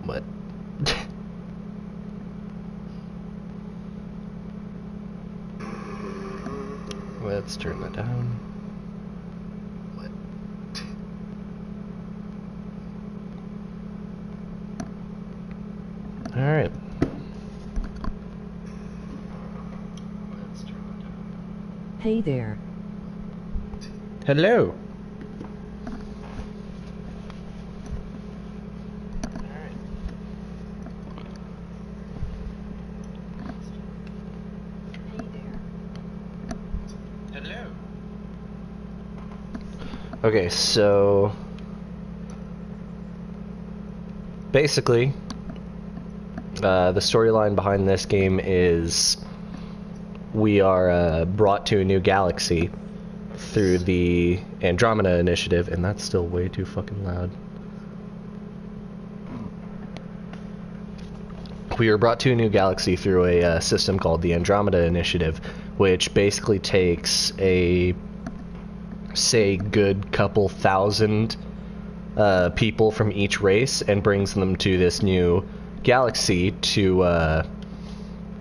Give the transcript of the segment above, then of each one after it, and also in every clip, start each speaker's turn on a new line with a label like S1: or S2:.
S1: What? Let's turn that down. What? Alright. Let's turn that down.
S2: Hey there.
S1: Hello. Okay, so basically, the storyline behind this game is we are brought to a new galaxy through the Andromeda initiative, and that's still way too fucking loud. We are brought to a new galaxy through a system called the Andromeda initiative, which basically takes a, say, good couple thousand people from each race and brings them to this new galaxy to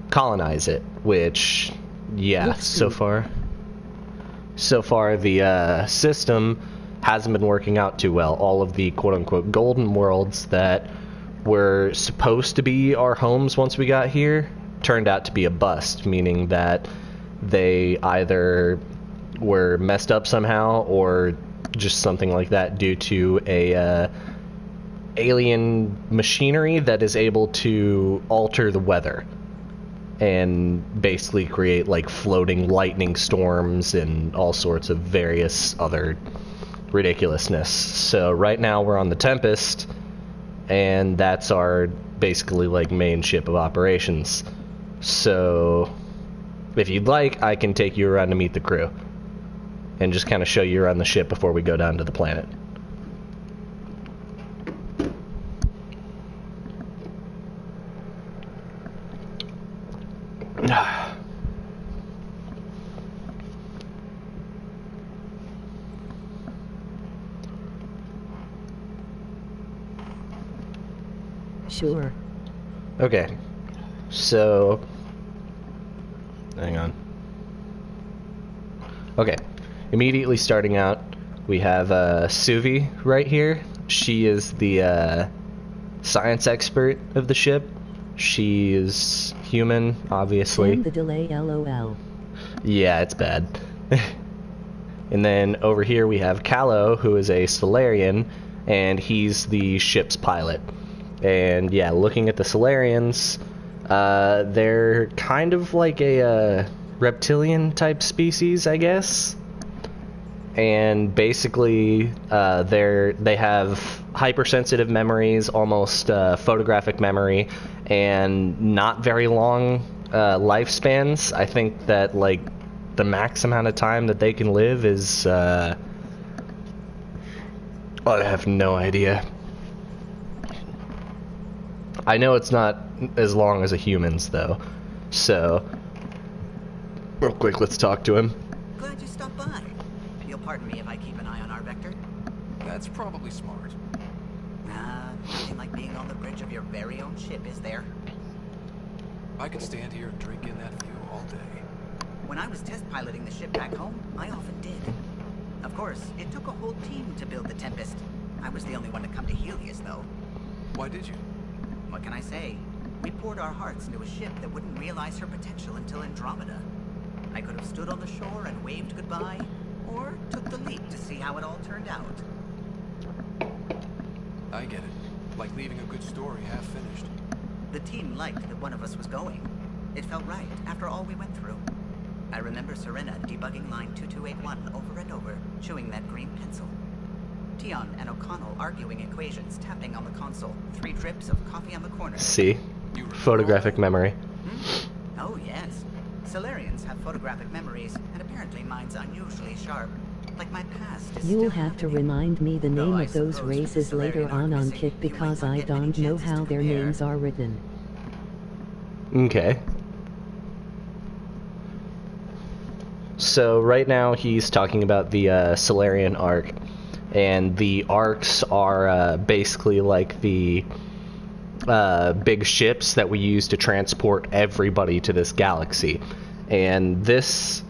S1: colonize it, which, yeah, so far the system hasn't been working out too well. All of the quote-unquote golden worlds that were supposed to be our homes once we got here turned out to be a bust, meaning that they either were messed up somehow or just something like that due to a alien machinery that is able to alter the weather and basically create like floating lightning storms and all sorts of various other ridiculousness. So right now we're on the Tempest, and that's our basically like main ship of operations. So if you'd like, I can take you around to meet the crew and just kind of show you around the ship before we go down to the planet.
S2: Sure.
S1: Okay, so hang on. Okay, immediately starting out, we have Suvi right here. She is the science expert of the ship. She is human, obviously.
S2: And the delay, LOL.
S1: Yeah, it's bad. And then over here we have Callow, who is a Solarian, and he's the ship's pilot. And yeah, looking at the Solarians, they're kind of like a reptilian type species, I guess. And basically, they have hypersensitive memories, almost photographic memory, and not very long lifespans. I think that like the max amount of time that they can live is I have no idea. I know it's not as long as a human's though. So real quick, let's talk to him.
S3: Glad you stopped by. You'll pardon me if I keep an eye on our vector.
S4: That's probably smart.
S3: Nothing like being on the bridge of your very own ship, is there?
S4: I could stand here and drink in that view all day.
S3: When I was test piloting the ship back home, I often did. Of course, it took a whole team to build the Tempest. I was the only one to come to Helios, though.
S4: Why did you?
S3: What can I say? We poured our hearts into a ship that wouldn't realize her potential until Andromeda. I could have stood on the shore and waved goodbye, or took the leap to see how it all turned out.
S4: I get it. Like leaving a good story half finished.
S3: The team liked that one of us was going. It felt right after all we went through. I remember Serena debugging line 2281 over and over, chewing that green pencil. Tion and O'Connell arguing equations, tapping on the console, 3 drips of coffee on the corner.
S1: See? Photographic memory.
S3: Oh, yes. Solarians have photographic memories, and apparently mine's unusually sharp. Like my past is
S2: You'll
S3: still
S2: have to
S3: happening.
S2: remind me the name
S3: Though I
S2: of those
S3: suppose with
S2: races
S3: the
S2: later
S3: Solarian
S2: on
S3: arc
S2: Kit
S3: missing,
S2: because
S3: you might
S2: I
S3: not get many
S2: don't know
S3: chances
S2: how
S3: to
S2: their
S3: compare.
S2: names are written.
S1: Okay. So right now he's talking about the Solarian Arc, and the arcs are basically like the big ships that we use to transport everybody to this galaxy. And this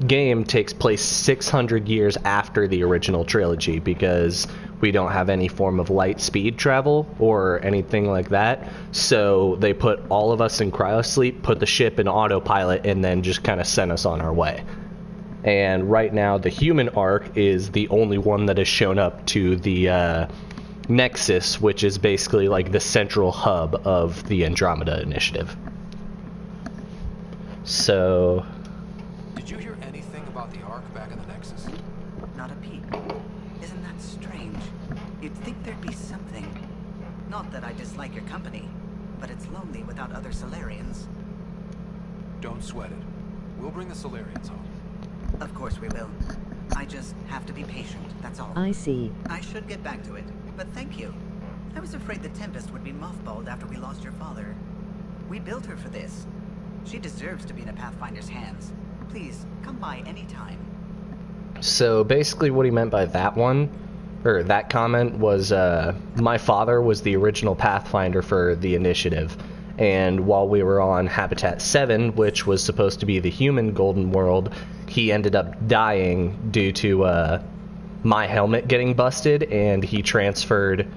S1: game takes place 600 years after the original trilogy, because we don't have any form of light speed travel or anything like that. So they put all of us in cryosleep, put the ship in autopilot, and then just kind of sent us on our way. And right now the human arc is the only one that has shown up to the Nexus, which is basically like the central hub of the Andromeda initiative. So
S4: Did you hear anything about the Ark back in the Nexus?
S3: Not a peep. Isn't that strange? You'd think there'd be something. Not that I dislike your company, but it's lonely without other Solarians.
S4: Don't sweat it. We'll bring the Solarians home.
S3: Of course we will. I just have to be patient, that's all.
S2: I see.
S3: I should get back to it, but thank you. I was afraid the Tempest would be mothballed after we lost your father. We built her for this. She deserves to be in a Pathfinder's hands. Please, come by any time.
S1: So basically what he meant by that one, or that comment, was my father was the original Pathfinder for the initiative. And while we were on Habitat 7, which was supposed to be the human golden world, he ended up dying due to my helmet getting busted, and he transferred,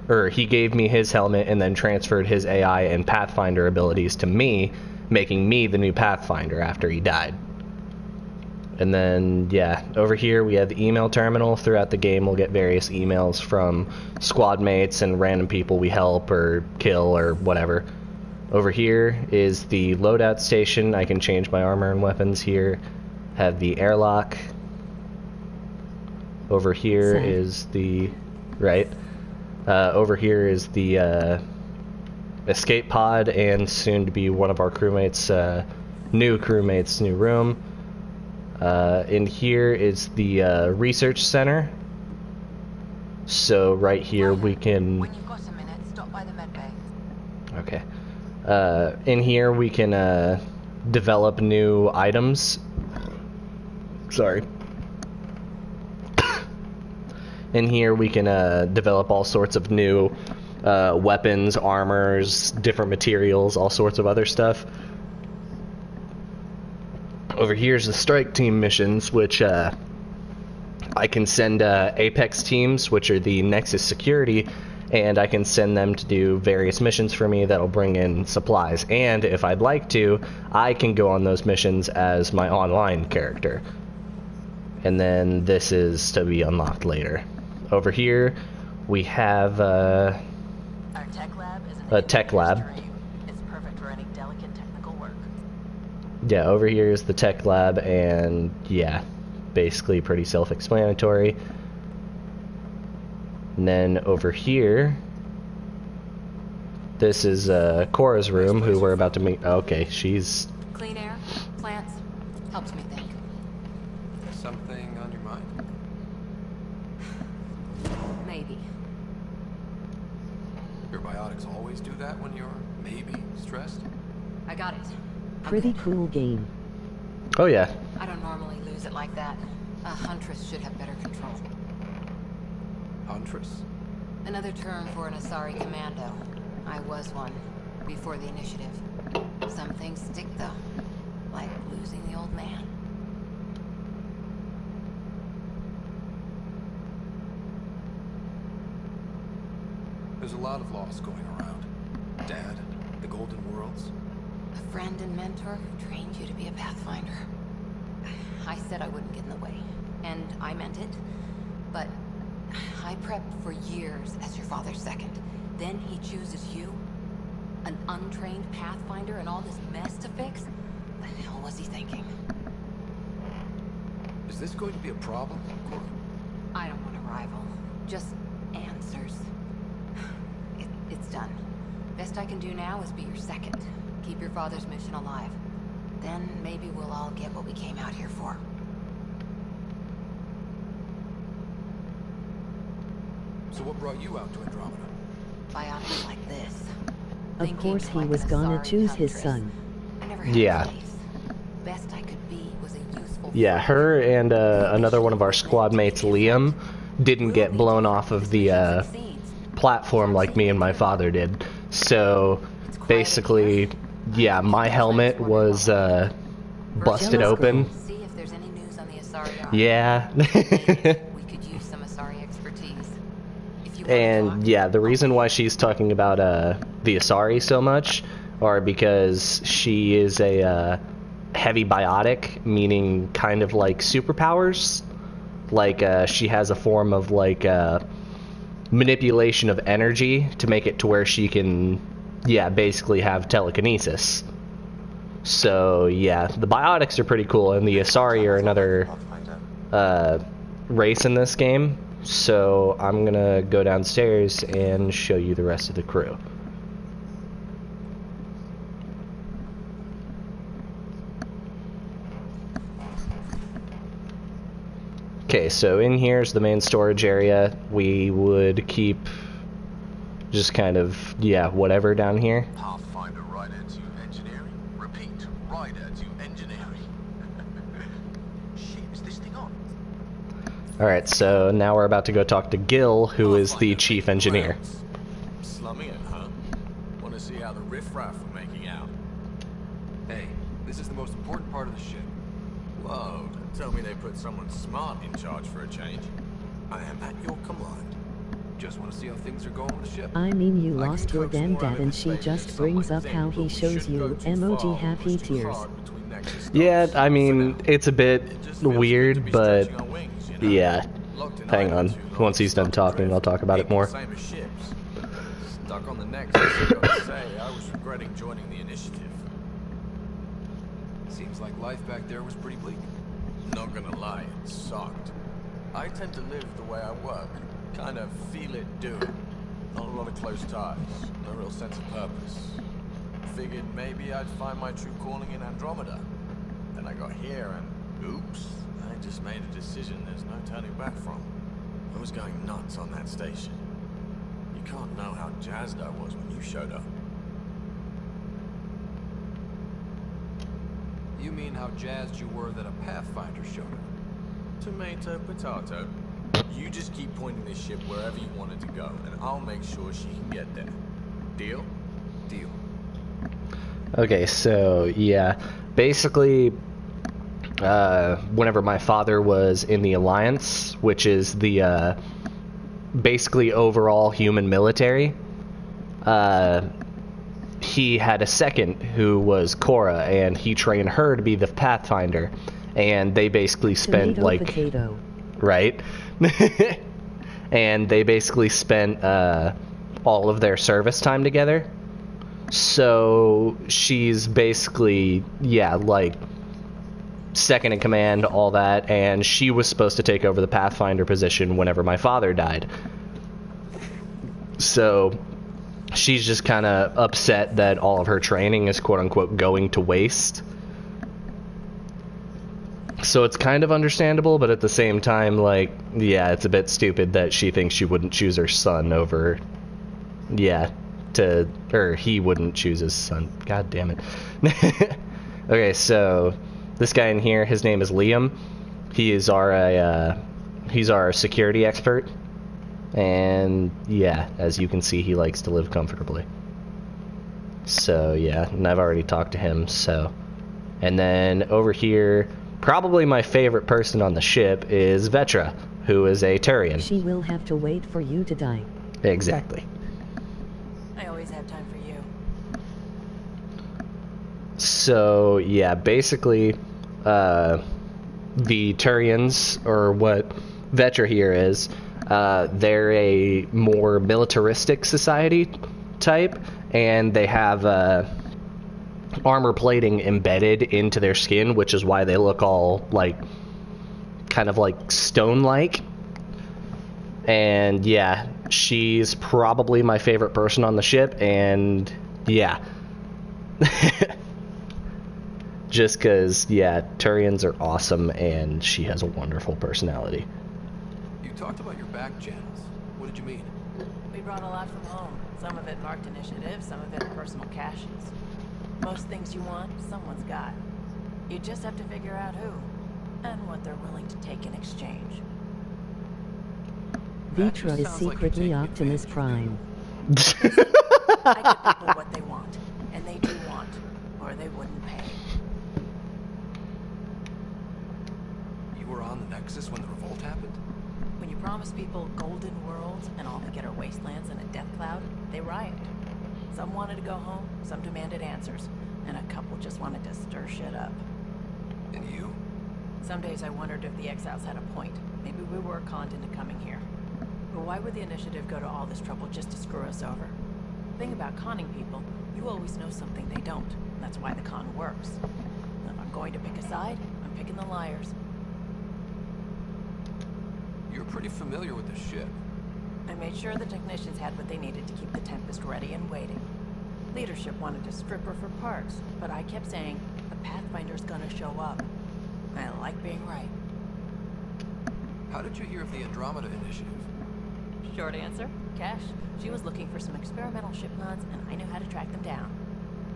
S1: or he gave me his helmet and then transferred his AI and Pathfinder abilities to me, making me the new Pathfinder after he died. And then, yeah, over here we have the email terminal. Throughout the game we'll get various emails from squad mates and random people we help or kill or whatever. Over here is the loadout station. I can change my armor and weapons here. Have the airlock. Over here is the... Right. Over here is the escape pod, and soon to be one of our crewmates' new crewmates' new room. In here is the research center. So right here we can...
S5: When you've got a minute, stop by the med bay.
S1: Okay. In here we can develop new items. Sorry. In here we can develop all sorts of new weapons, armors, different materials, all sorts of other stuff. Over here's the strike team missions, which I can send Apex teams, which are the Nexus security, and I can send them to do various missions for me that'll bring in supplies. And if I'd like to, I can go on those missions as my online character. And then this is to be unlocked later. Over here we have
S5: Our tech lab is an
S1: a tech lab.
S5: dream. It's perfect for any delicate technical work.
S1: Yeah, over here is the tech lab, and yeah, basically pretty self-explanatory. And then over here, this is Cora's room, who we're about to meet. Okay, she's...
S5: Clean air, plants, helps me think.
S4: Something on your mind?
S5: Maybe.
S4: Your biotics always do that when you're maybe stressed?
S5: I got it. I'm
S2: Pretty
S5: good.
S2: cool game.
S1: Oh yeah.
S5: I don't normally lose it like that. A huntress should have better control.
S4: Huntress?
S5: Another term for an Asari commando. I was one, before the initiative. Some things stick though, like losing the old man.
S4: There's a lot of loss going around. Dad, the Golden Worlds.
S5: A friend and mentor who trained you to be a Pathfinder. I said I wouldn't get in the way, and I meant it. But I prepped for years as your father's second. Then he chooses you? An untrained Pathfinder and all this mess to fix? What the hell was he thinking?
S4: Is this going to be a problem, Cora?
S5: I don't want a rival. Just answers. It's done. Best I can do now is be your second. Keep your father's mission alive. Then maybe we'll all get what we came out here for.
S4: So what brought you out to Andromeda?
S5: Biotics like this.
S2: Of
S5: Thinking
S2: course he
S5: like
S2: was
S5: an
S2: gonna
S5: Asari
S2: choose his
S5: huntress.
S2: son.
S5: I never had
S1: Yeah.
S5: a place. best I could be was a useful
S1: Yeah,
S5: friend.
S1: her and another one of our squad mates, Liam, didn't get blown off of the platform like me and my father did. So basically, yeah, my helmet was busted open.
S5: See if there's any news on the Asari army.
S1: Yeah.
S5: We could use some Asari expertise. If you want to
S1: And
S5: talk,
S1: yeah, the reason why she's talking about the Asari so much are because she is a heavy biotic, meaning kind of like superpowers. Like she has a form of like manipulation of energy to make it to where she can, yeah, basically have telekinesis. So yeah, the biotics are pretty cool, and the Asari are another race in this game. So I'm gonna go downstairs and show you the rest of the crew. Okay, so in here's the main storage area. We would keep just kind of, yeah, whatever down here.
S4: Pathfinder rider to engineering. Repeat, rider to engineering. Shit, is this thing on?
S1: Alright, so now we're about to go talk to Gil, who is the
S4: Pathfinder
S1: chief
S4: making
S1: engineer.
S4: rounds. Slumming it, huh? Want to see how the riffraff are making out?
S6: Hey, this is the most important part of the ship.
S4: Whoa, don't tell me they put someone smart in charge for a change. I am at your command.
S6: Just want to see how things are going with the ship.
S2: I mean, you
S4: I can
S2: lost your
S4: coax more
S2: granddad
S4: out of
S2: and
S4: his
S2: she
S4: baby
S2: just
S4: if
S2: brings
S4: someone
S2: up
S4: think,
S2: how
S4: but
S2: he
S4: we
S2: shows
S4: shouldn't
S2: you
S4: go too
S2: emoji
S4: far or
S2: happy
S4: push too
S2: tears.
S4: hard between nectar
S1: Yeah,
S4: stops.
S1: I mean,
S4: For now,
S1: it's a bit
S4: it just feels good to
S1: weird,
S4: be
S1: but
S4: stretching our wings, you know?
S1: yeah.
S4: Locked in
S1: Hang
S4: idle
S1: on.
S4: too long,
S1: Once he's done
S4: stuck
S1: talking,
S4: adrift.
S1: I'll talk about it
S4: People
S1: more.
S4: same as ships. Stuck on the next. I gotta say, I was regretting joining the initiative.
S6: Seems like life back there was pretty bleak.
S4: Not gonna lie, it sucked. I tend to live the way I work. Kind of feel it, do it. Not a lot of close ties. No real sense of purpose. Figured maybe I'd find my true calling in Andromeda. Then I got here and, oops, I just made a decision there's no turning back from. I was going nuts on that station. You can't know how jazzed I was when you showed up.
S6: You mean how jazzed you were that a Pathfinder showed up?
S4: Tomato, potato. You just keep pointing this ship wherever you want it to go, and I'll make sure she can get there. Deal?
S6: Deal.
S1: Okay, so yeah, basically, whenever my father was in the Alliance, which is the basically overall human military, he had a second who was Cora, and he trained her to be the Pathfinder, and they basically spent
S2: Tomato,
S1: like
S2: potato.
S1: right, and they basically spent all of their service time together. So she's basically, yeah, like second in command, all that, and she was supposed to take over the Pathfinder position whenever my father died. So she's just kind of upset that all of her training is quote-unquote going to waste. So it's kind of understandable, but at the same time, like, yeah, it's a bit stupid that she thinks she wouldn't choose her son over, yeah, or he wouldn't choose his son. God damn it. Okay, so this guy in here, his name is Liam. He is he's our security expert. And yeah, as you can see, he likes to live comfortably. So yeah, and I've already talked to him, so. And then over here, probably my favorite person on the ship is Vetra, who is a Turian.
S2: She will have to wait for you to die.
S1: Exactly.
S7: I always have time for you.
S1: So yeah, basically, the Turians, or what Vetra here is, they're a more militaristic society type, and they have armor plating embedded into their skin, which is why they look all like kind of like stone-like. And yeah, she's probably my favorite person on the ship, and yeah. Just because, yeah, Turians are awesome, and she has a wonderful personality.
S6: You talked about your back channels. What did you mean?
S7: We brought a lot from home. Some of it marked initiative, some of it personal caches. Most things you want, someone's got. You just have to figure out who, and what they're willing to take in exchange.
S6: That
S2: Vitra
S6: just
S2: is
S6: sounds like you're
S2: secretly
S6: taking
S2: Optimus
S6: advantage of
S2: Prime.
S7: I give people what they want, and they do want, or they wouldn't pay.
S6: You were on the Nexus when the revolt happened?
S7: When you promise people golden worlds and all they get are wastelands and a death cloud, they riot. Some wanted to go home, some demanded answers, and a couple just wanted to stir shit up.
S6: And you?
S7: Some days I wondered if the exiles had a point. Maybe we were conned into coming here. But why would the initiative go to all this trouble just to screw us over? The thing about conning people, you always know something they don't. And that's why the con works. If I'm going to pick a side, I'm picking the liars.
S6: You're pretty familiar with the ship.
S7: I made sure the technicians had what they needed to keep the Tempest ready and waiting. Leadership wanted to strip her for parts, but I kept saying, the Pathfinder's gonna show up. I like being right.
S6: How did you hear of the Andromeda initiative?
S7: Short answer, Cash. She was looking for some experimental ship mods, and I knew how to track them down.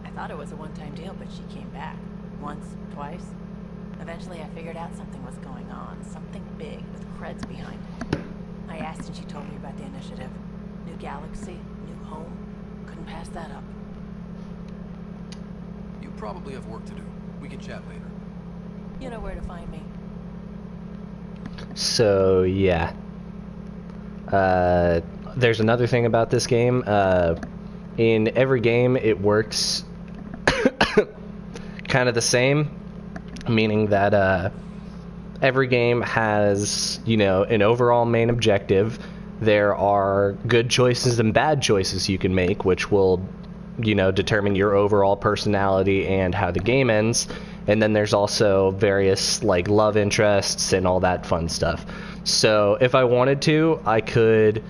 S7: I thought it was a one-time deal, but she came back. Once, twice. Eventually I figured out something was going on. Something big with creds behind it. I asked and she told me about the initiative. New galaxy, new home. Couldn't pass that up.
S6: You probably have work to do. We can chat later.
S7: You know where to find me.
S1: So, yeah. There's another thing about this game. In every game, it works kind of the same, meaning that every game has, you know, an overall main objective. There are good choices and bad choices you can make, which will, you know, determine your overall personality and how the game ends. And then there's also various, like, love interests and all that fun stuff. So if I wanted to, I could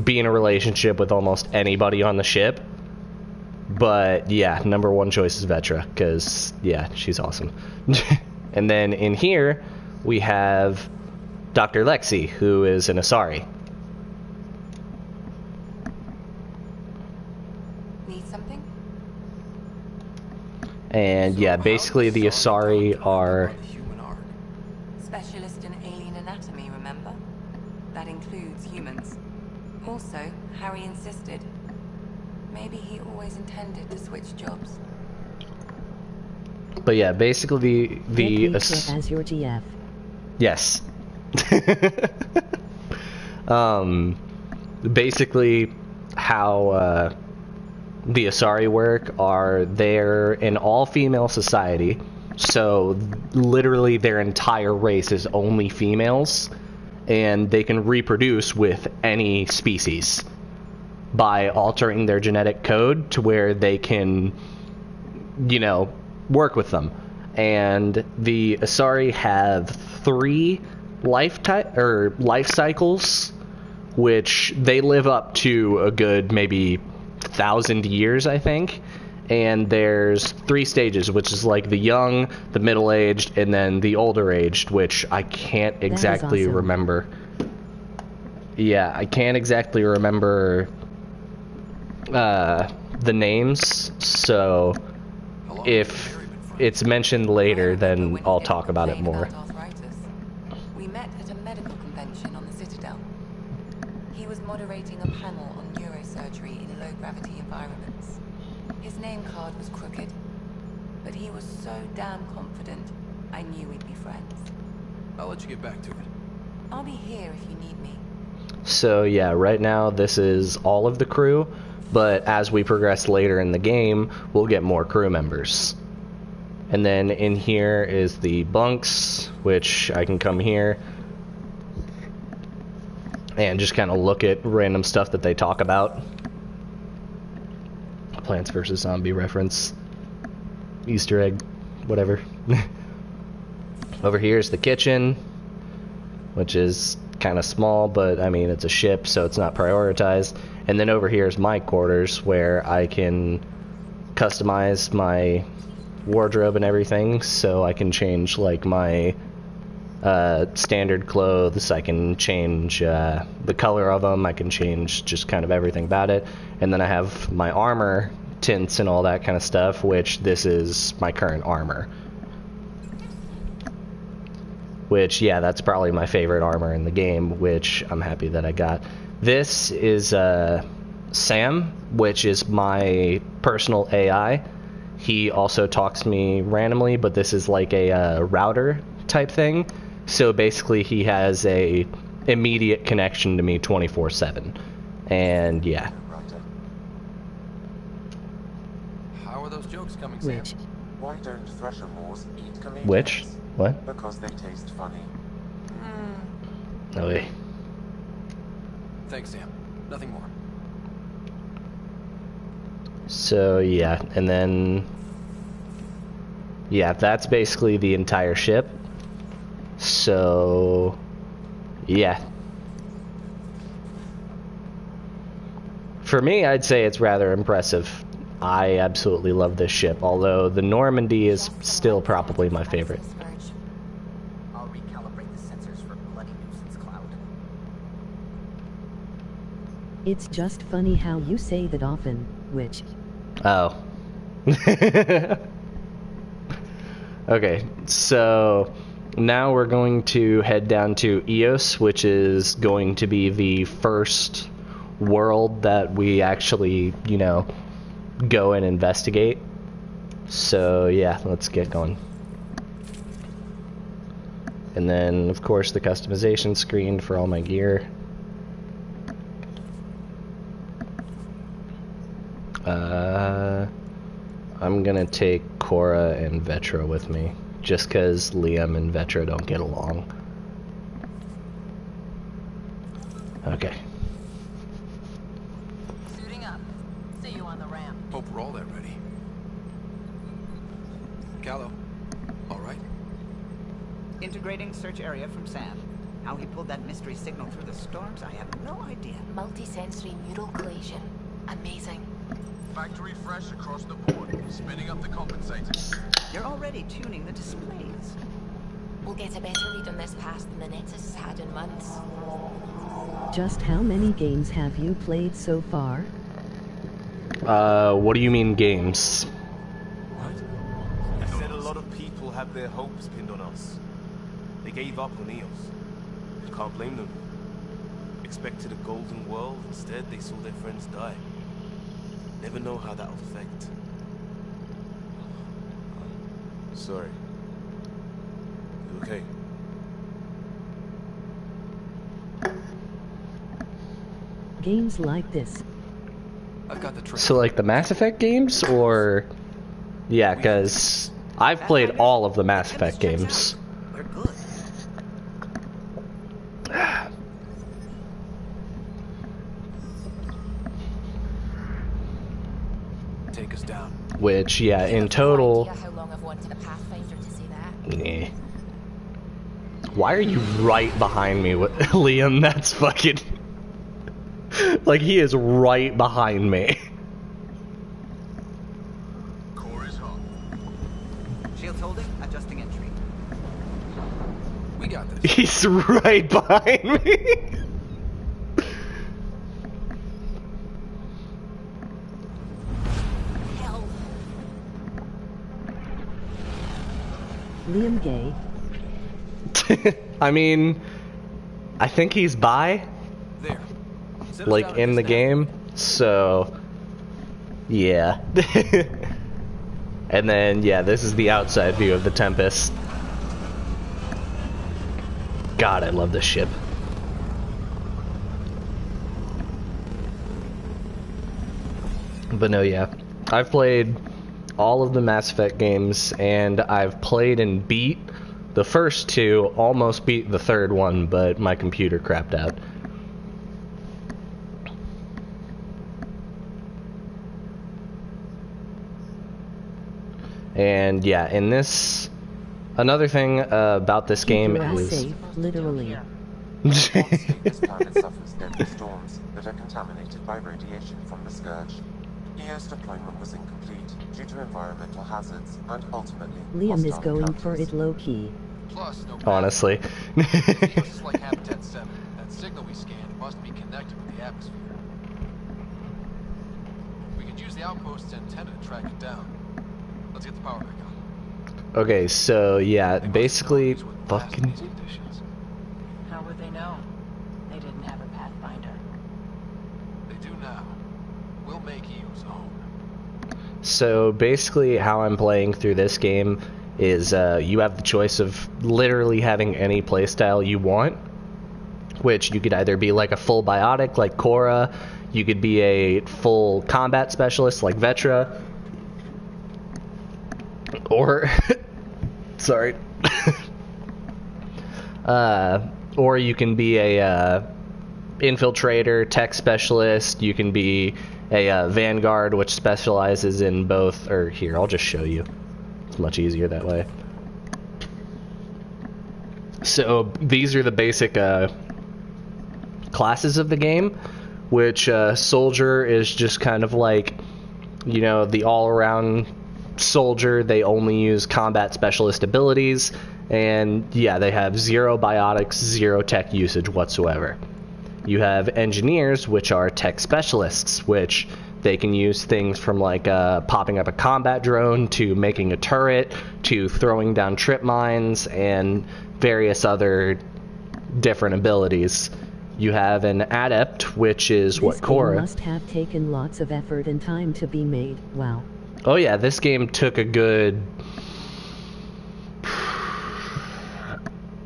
S1: be in a relationship with almost anybody on the ship. But yeah, number one choice is Vetra, because, yeah, she's awesome. And then in here, we have Dr. Lexi, who is an Asari.
S5: Need something?
S1: And yeah, basically the Asari are...
S6: The human arc.
S5: Specialist in alien anatomy, remember? That includes humans. Also, Harry insisted. Maybe he always intended to switch jobs.
S1: But yeah, basically the...
S2: Get Vitra as your GF.
S1: Yes. Basically how the Asari work are they're an all-female society, so literally their entire race is only females, and they can reproduce with any species by altering their genetic code to where they can, you know, work with them. And the Asari have 3 life cycles, which they live up to a good maybe 1,000 years, I think. And there's 3 stages, which is like the young, the middle-aged, and then the older-aged, which I can't exactly
S2: awesome.
S1: remember. Yeah, I can't exactly remember the names, so
S6: How long
S1: if
S6: have you and Harry been friends?
S1: it's mentioned later,
S5: I remember
S1: then
S5: when
S1: I'll
S5: he
S1: talk about it
S5: complained
S1: more.
S5: about arthritis. We met at a medical convention on the Citadel. He was moderating a panel on neurosurgery in low-gravity environments. His name card was crooked, but he was so damn confident, I knew we'd be friends.
S6: I'll let you get back to it.
S5: I'll be here if you need me.
S1: So yeah, right now this is all of the crew, but as we progress later in the game, we'll get more crew members. And then in here is the bunks, which I can come here and just kind of look at random stuff that they talk about. Plants vs. Zombie reference, Easter egg, whatever. Over here is the kitchen, which is kind of small, but I mean it's a ship, so it's not prioritized. And then over here is my quarters, where I can customize my wardrobe and everything, so I can change like my standard clothes, I can change the color of them, I can change just kind of everything about it. And then I have my armor tints and all that kind of stuff, which this is my current armor. which, yeah, that's probably my favorite armor in the game, which I'm happy that I got. This is Sam, which is my personal AI. He also talks to me randomly, but this is like a router type thing. So basically he has a immediate connection to me 24/7. And yeah.
S6: How are those jokes coming, Sam?
S2: Which?
S8: Why don't Thresher Moors eat comedians?
S1: Which? What?
S8: Because they taste funny.
S1: No way.
S6: Thanks, Sam. Nothing more.
S1: So yeah, and then yeah, that's basically the entire ship. So yeah. For me, I'd say it's rather impressive. I absolutely love this ship, although the Normandy is still probably my favorite.
S3: I'll recalibrate the sensors for bloody nuisance cloud.
S2: It's just funny how you say that often, which.
S1: Oh. Okay, so now we're going to head down to Eos, which is going to be the first world that we actually, you know, go and investigate. So yeah, let's get going. And then, of course, the customization screen for all my gear. I'm gonna take Cora and Vetra with me, just because Liam and Vetra don't get along. Okay.
S7: Suiting up. See you on the ramp.
S6: Hope we're all that ready. Callow, all right?
S3: Integrating search area from Sam. How he pulled that mystery signal through the storms, I have no idea.
S5: Multisensory neural collision. Amazing.
S4: Factory fresh across the board. Spinning up the compensators.
S3: You're already tuning the displays.
S5: We'll get a better read on this pass than the Nets has had in months.
S2: Just how many games have you played so far?
S1: What do you mean games?
S9: I said a lot of people have their hopes pinned on us. They gave up on Eos. Can't blame them. Expected a golden world, instead they saw their friends die. Never know how that'll affect. Sorry. You okay?
S2: Games like this.
S6: I've got the trick.
S1: So like the Mass Effect games, or yeah, because I've played all of the Mass Effect games.
S3: We're good.
S6: Take us down.
S1: Which, yeah, in
S5: No
S1: total.
S5: idea how long I've wanted a Pathfinder to see that.
S1: Nah. Why are you right behind me, Liam? That's fucking. Like, he is right behind me.
S4: Core is hot.
S3: Shields holding, adjusting entry.
S6: We got this.
S1: He's right behind me.
S5: Hell.
S2: Liam Gay.
S1: I mean, I think he's bi,
S6: There. Set us
S1: like,
S6: down
S1: in the
S6: just now.
S1: game, so. Yeah. And then, yeah, this is the outside view of the Tempest. God, I love this ship. But no, yeah. I've played all of the Mass Effect games, and I've played and beat the first two, almost beat the third one, but my computer crapped out. And yeah, in this, another thing about this game
S2: Keep your ass
S1: is
S2: safe, literally.
S8: This planet suffers deadly storms that are contaminated by radiation from the Scourge. EO's deployment was incomplete due to environmental hazards and ultimately
S2: Liam is
S8: hostile
S2: going for
S8: encounters.
S2: it low-key.
S6: Plus, no
S1: honestly.
S6: Eos is like Habitat 7. That signal we scanned must be connected with the atmosphere. We could use the outpost's antenna to track it down. Let's get the power back on.
S1: Okay, so yeah,
S6: They must
S1: basically,
S6: know these would last in
S1: fucking.
S6: these conditions.
S7: How would they know? They didn't have a pathfinder.
S6: They do now. We'll make Eo's own.
S1: So basically, how I'm playing through this game is you have the choice of literally having any playstyle you want, which you could either be like a full biotic like Korra, you could be a full combat specialist like Vetra, or sorry, or you can be a infiltrator, tech specialist. You can be a vanguard, which specializes in both. Or here, I'll just show you. It's much easier that way. So these are the basic classes of the game, which soldier is just kind of like, you know, the all-around soldier. They only use combat specialist abilities, and yeah, they have 0 biotics, 0 tech usage whatsoever. You have engineers, which are tech specialists, which they can use things from like popping up a combat drone to making a turret to throwing down trip mines and various other different abilities. You have an adept, which is
S2: This
S1: what
S2: game
S1: Korra.
S2: must have taken lots of effort and time to be made. Wow.
S1: Oh yeah, this game took a good.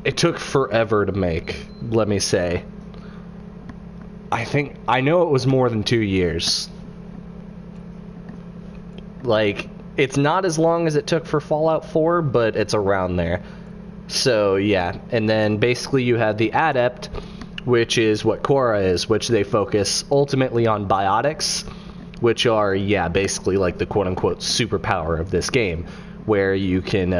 S1: It took forever to make, let me say. I know it was more than 2 years. Like, it's not as long as it took for Fallout 4, but it's around there. So, yeah. And then basically you have the Adept, which is what Korra is, which they focus ultimately on biotics, which are, yeah, basically like the quote-unquote superpower of this game, where you can,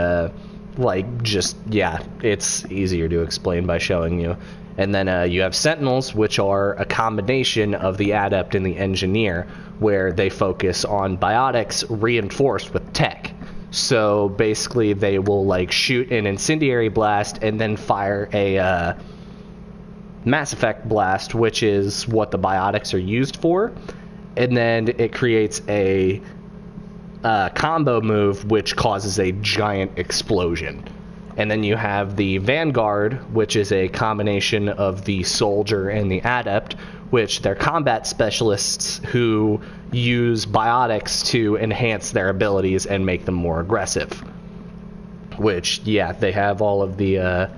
S1: it's easier to explain by showing you. And then you have Sentinels, which are a combination of the Adept and the Engineer, where they focus on biotics reinforced with tech. So basically they will like shoot an incendiary blast and then fire a Mass Effect blast, which is what the biotics are used for. And then it creates a combo move which causes a giant explosion. And then you have the Vanguard, which is a combination of the Soldier and the Adept, which they're combat specialists who use biotics to enhance their abilities and make them more aggressive. Which, yeah, they have all of the,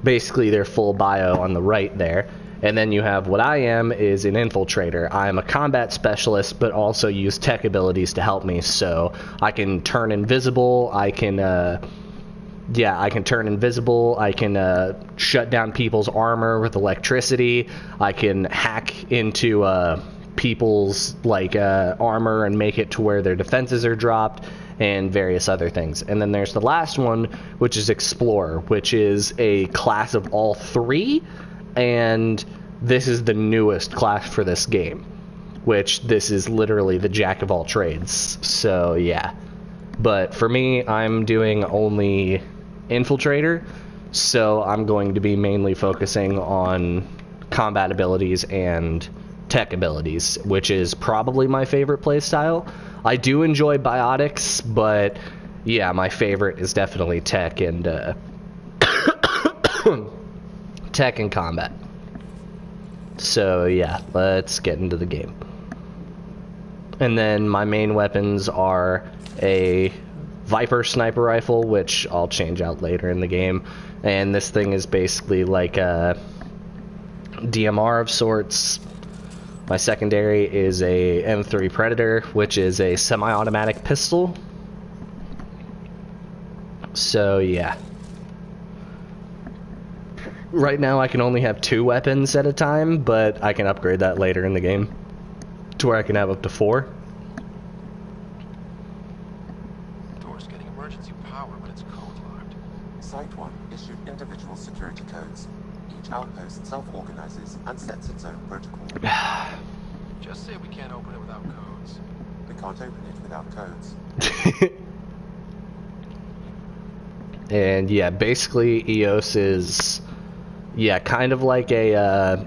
S1: basically their full bio on the right there. And then you have what I am is an infiltrator. I am a combat specialist, but also use tech abilities to help me. So I can turn invisible, I can turn invisible, I can shut down people's armor with electricity, I can hack into people's armor and make it to where their defenses are dropped, and various other things. And then there's the last one, which is Explorer, which is a class of all 3, and this is the newest class for this game, which this is literally the jack of all trades. So yeah. But for me, I'm doing only infiltrator, so I'm going to be mainly focusing on combat abilities and tech abilities, which is probably my favorite playstyle. I do enjoy biotics, but yeah, my favorite is definitely tech and tech and combat. So yeah, let's get into the game. And then my main weapons are a Viper sniper rifle, which I'll change out later in the game. And this thing is basically like a DMR of sorts. My secondary is a M3 Predator, which is a semi-automatic pistol. So yeah. Right now I can only have 2 weapons at a time, but I can upgrade that later in the game to where I can have up to 4.
S6: Door's getting emergency power, but it's code locked.
S8: Site 1 issued individual security codes. Each outpost self-organizes and sets its own protocol.
S6: Just say we can't open it without codes.
S8: We can't open it without codes.
S1: And yeah, basically Eos is, yeah, kind of like a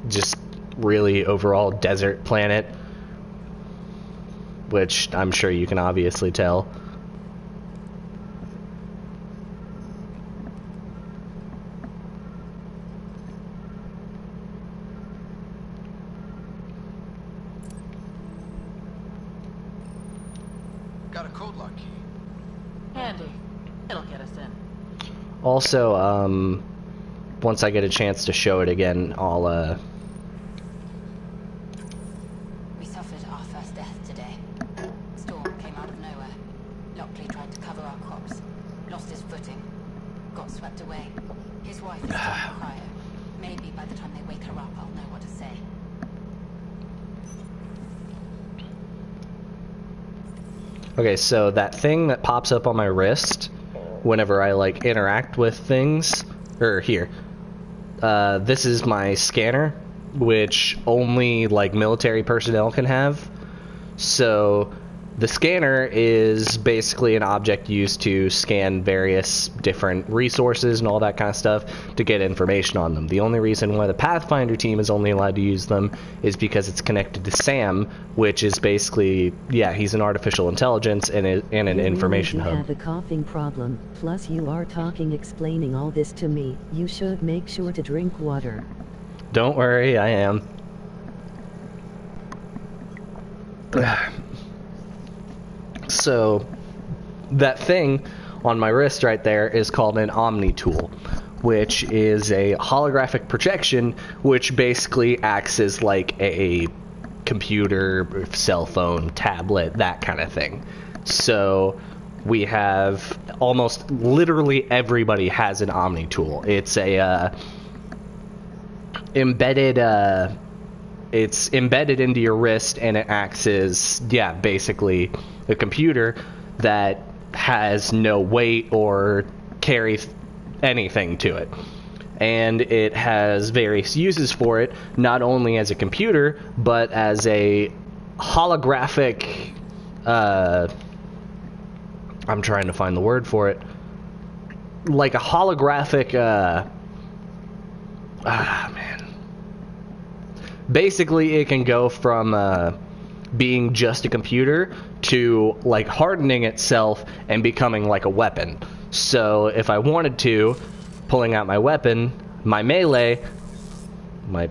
S1: just really overall desert planet, which I'm sure you can obviously tell.
S7: Handy. It'll get us in.
S1: Also, once I get a chance to show it again, I'll,
S5: We suffered our first death today. Storm came out of nowhere. Lockley tried to cover our crops. Lost his footing. Got swept away. His wife is still in cryo. Maybe by the time they wake her up, I'll know what to say.
S1: Okay, so that thing that pops up on my wrist whenever I, like, interact with things, or here, this is my scanner, which only, like, military personnel can have. So the scanner is basically an object used to scan various different resources and all that kind of stuff to get information on them. The only reason why the Pathfinder team is only allowed to use them is because it's connected to Sam, which is basically, yeah, he's an artificial intelligence and an information hub.
S2: You have a coughing problem, plus you are talking explaining all this to me. You should make sure to drink water.
S1: Don't worry, I am. So, that thing on my wrist right there is called an Omni tool, which is a holographic projection, which basically acts as like a computer, cell phone, tablet, that kind of thing. So, we have almost literally everybody has an Omni tool. It's a embedded. It's embedded into your wrist, and it acts as, yeah, basically a computer that has no weight or carries anything to it. And it has various uses for it, not only as a computer, but as a holographic, I'm trying to find the word for it, like a holographic, man. Basically, it can go from being just a computer to like hardening itself and becoming like a weapon. So if I wanted to, pulling out my weapon, my melee, I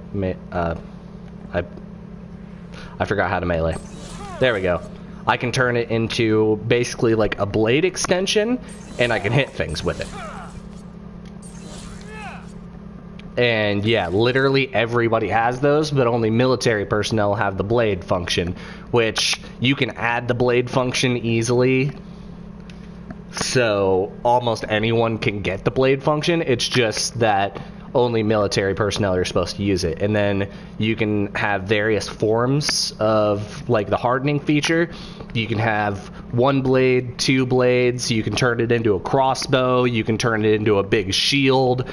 S1: forgot how to melee. There we go. I can turn it into basically like a blade extension, and I can hit things with it. And yeah, literally everybody has those, but only military personnel have the blade function, which you can add the blade function easily. So almost anyone can get the blade function. It's just that only military personnel are supposed to use it. And then you can have various forms of like the hardening feature. You can have one blade, two blades. You can turn it into a crossbow. You can turn it into a big shield.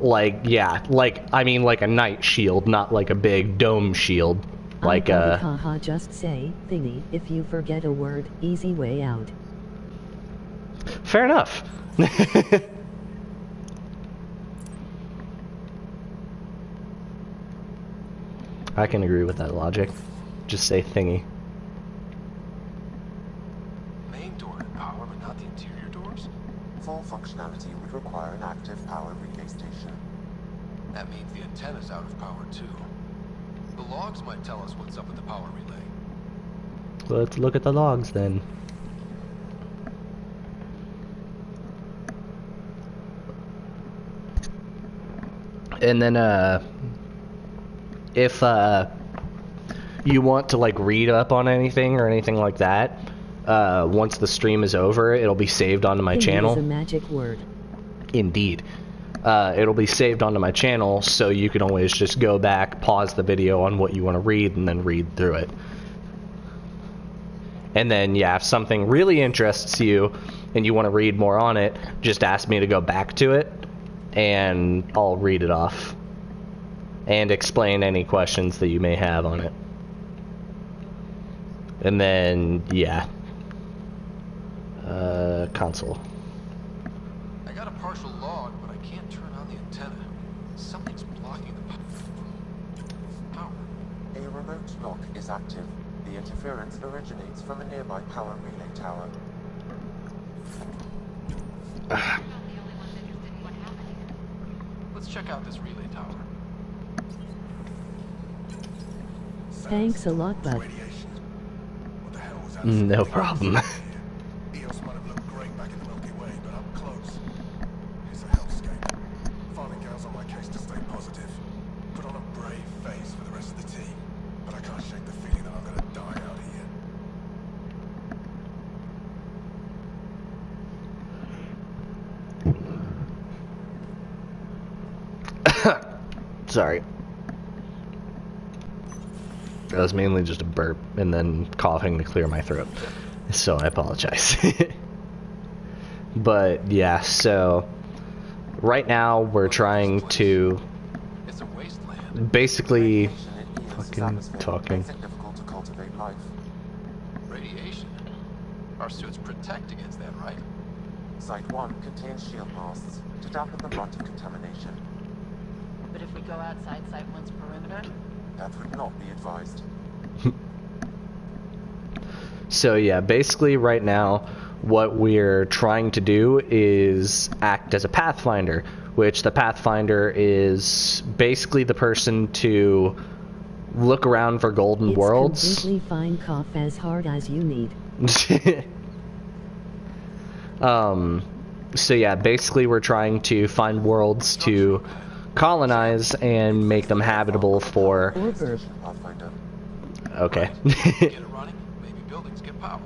S1: Like, yeah, like, I mean, like a knight shield, not like a big dome shield. Like,
S2: Haha, just say, thingy, if you forget a word, easy way out.
S1: Fair enough. I can agree with that logic. Just say thingy.
S6: Main door to power, but not the interior doors?
S8: Full functionality would require an active power relay station.
S6: That means the antenna's out of power too. The logs might tell us what's up with the power relay.
S1: Let's look at the logs then. And then, if, you want to, like, read up on anything or anything like that, once the stream is over, it'll be saved onto my channel.
S2: Is a magic word.
S1: Indeed. It'll be saved onto my channel, so you can always just go back, pause the video on what you want to read, and then read through it. And then, yeah, if something really interests you, and you want to read more on it, just ask me to go back to it, and I'll read it off. And explain any questions that you may have on it. And then, yeah. Console.
S6: I got a partial log, but I can't turn on the antenna. Something's blocking the power.
S8: A remote lock is active. The interference originates from a nearby power relay tower.
S6: Let's check out this relay tower.
S2: Thanks a lot, bud.
S1: No problem.
S6: back in the Milky Way, but up close. It's a hellscape. Finally Gal's on my case to stay positive. Put on a brave face for the rest of the team, but I can't shake the feeling that I'm gonna die out here.
S1: Sorry. That was mainly just a burp and then coughing to clear my throat. So I apologize. But yeah, so right now we're trying to
S6: It's a wasteland.
S1: basically
S8: Radiation in Eos's
S1: fucking
S8: atmosphere
S1: talking.
S8: makes it difficult to cultivate life.
S6: Radiation. Our suits protect against that, right?
S8: Site 1 contains shield masts to dampen the brunt of contamination.
S7: But if we go outside Site 1's perimeter,
S8: That would not be advised.
S1: So yeah, basically right now what we're trying to do is act as a pathfinder, which the pathfinder is basically the person to look around for golden
S2: It's
S1: worlds.
S2: completely fine. Cough as hard as you need.
S1: So yeah, basically we're trying to find worlds to colonize and make them habitable for...
S2: Or burp.
S8: Pathfinder.
S1: Okay.
S6: Get it running, maybe buildings get power.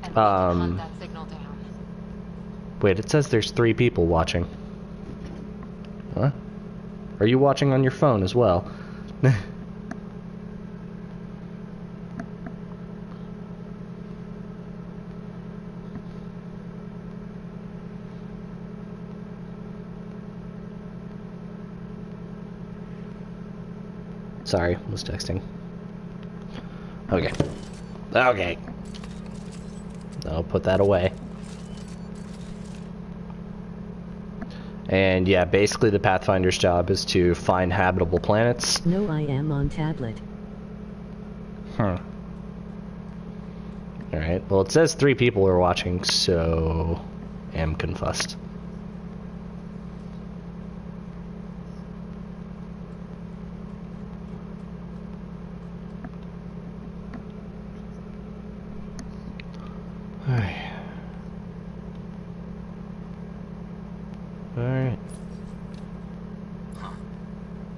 S5: And we can hunt that signal down.
S1: Wait, it says there's 3 people watching. Huh? Are you watching on your phone as well? Sorry, was texting. Okay. Okay. I'll put that away. And yeah, basically the Pathfinder's job is to find habitable planets.
S2: No, I am on tablet.
S1: Huh. Alright, well it says 3 people are watching, so... am confused. Alright.
S10: Huh.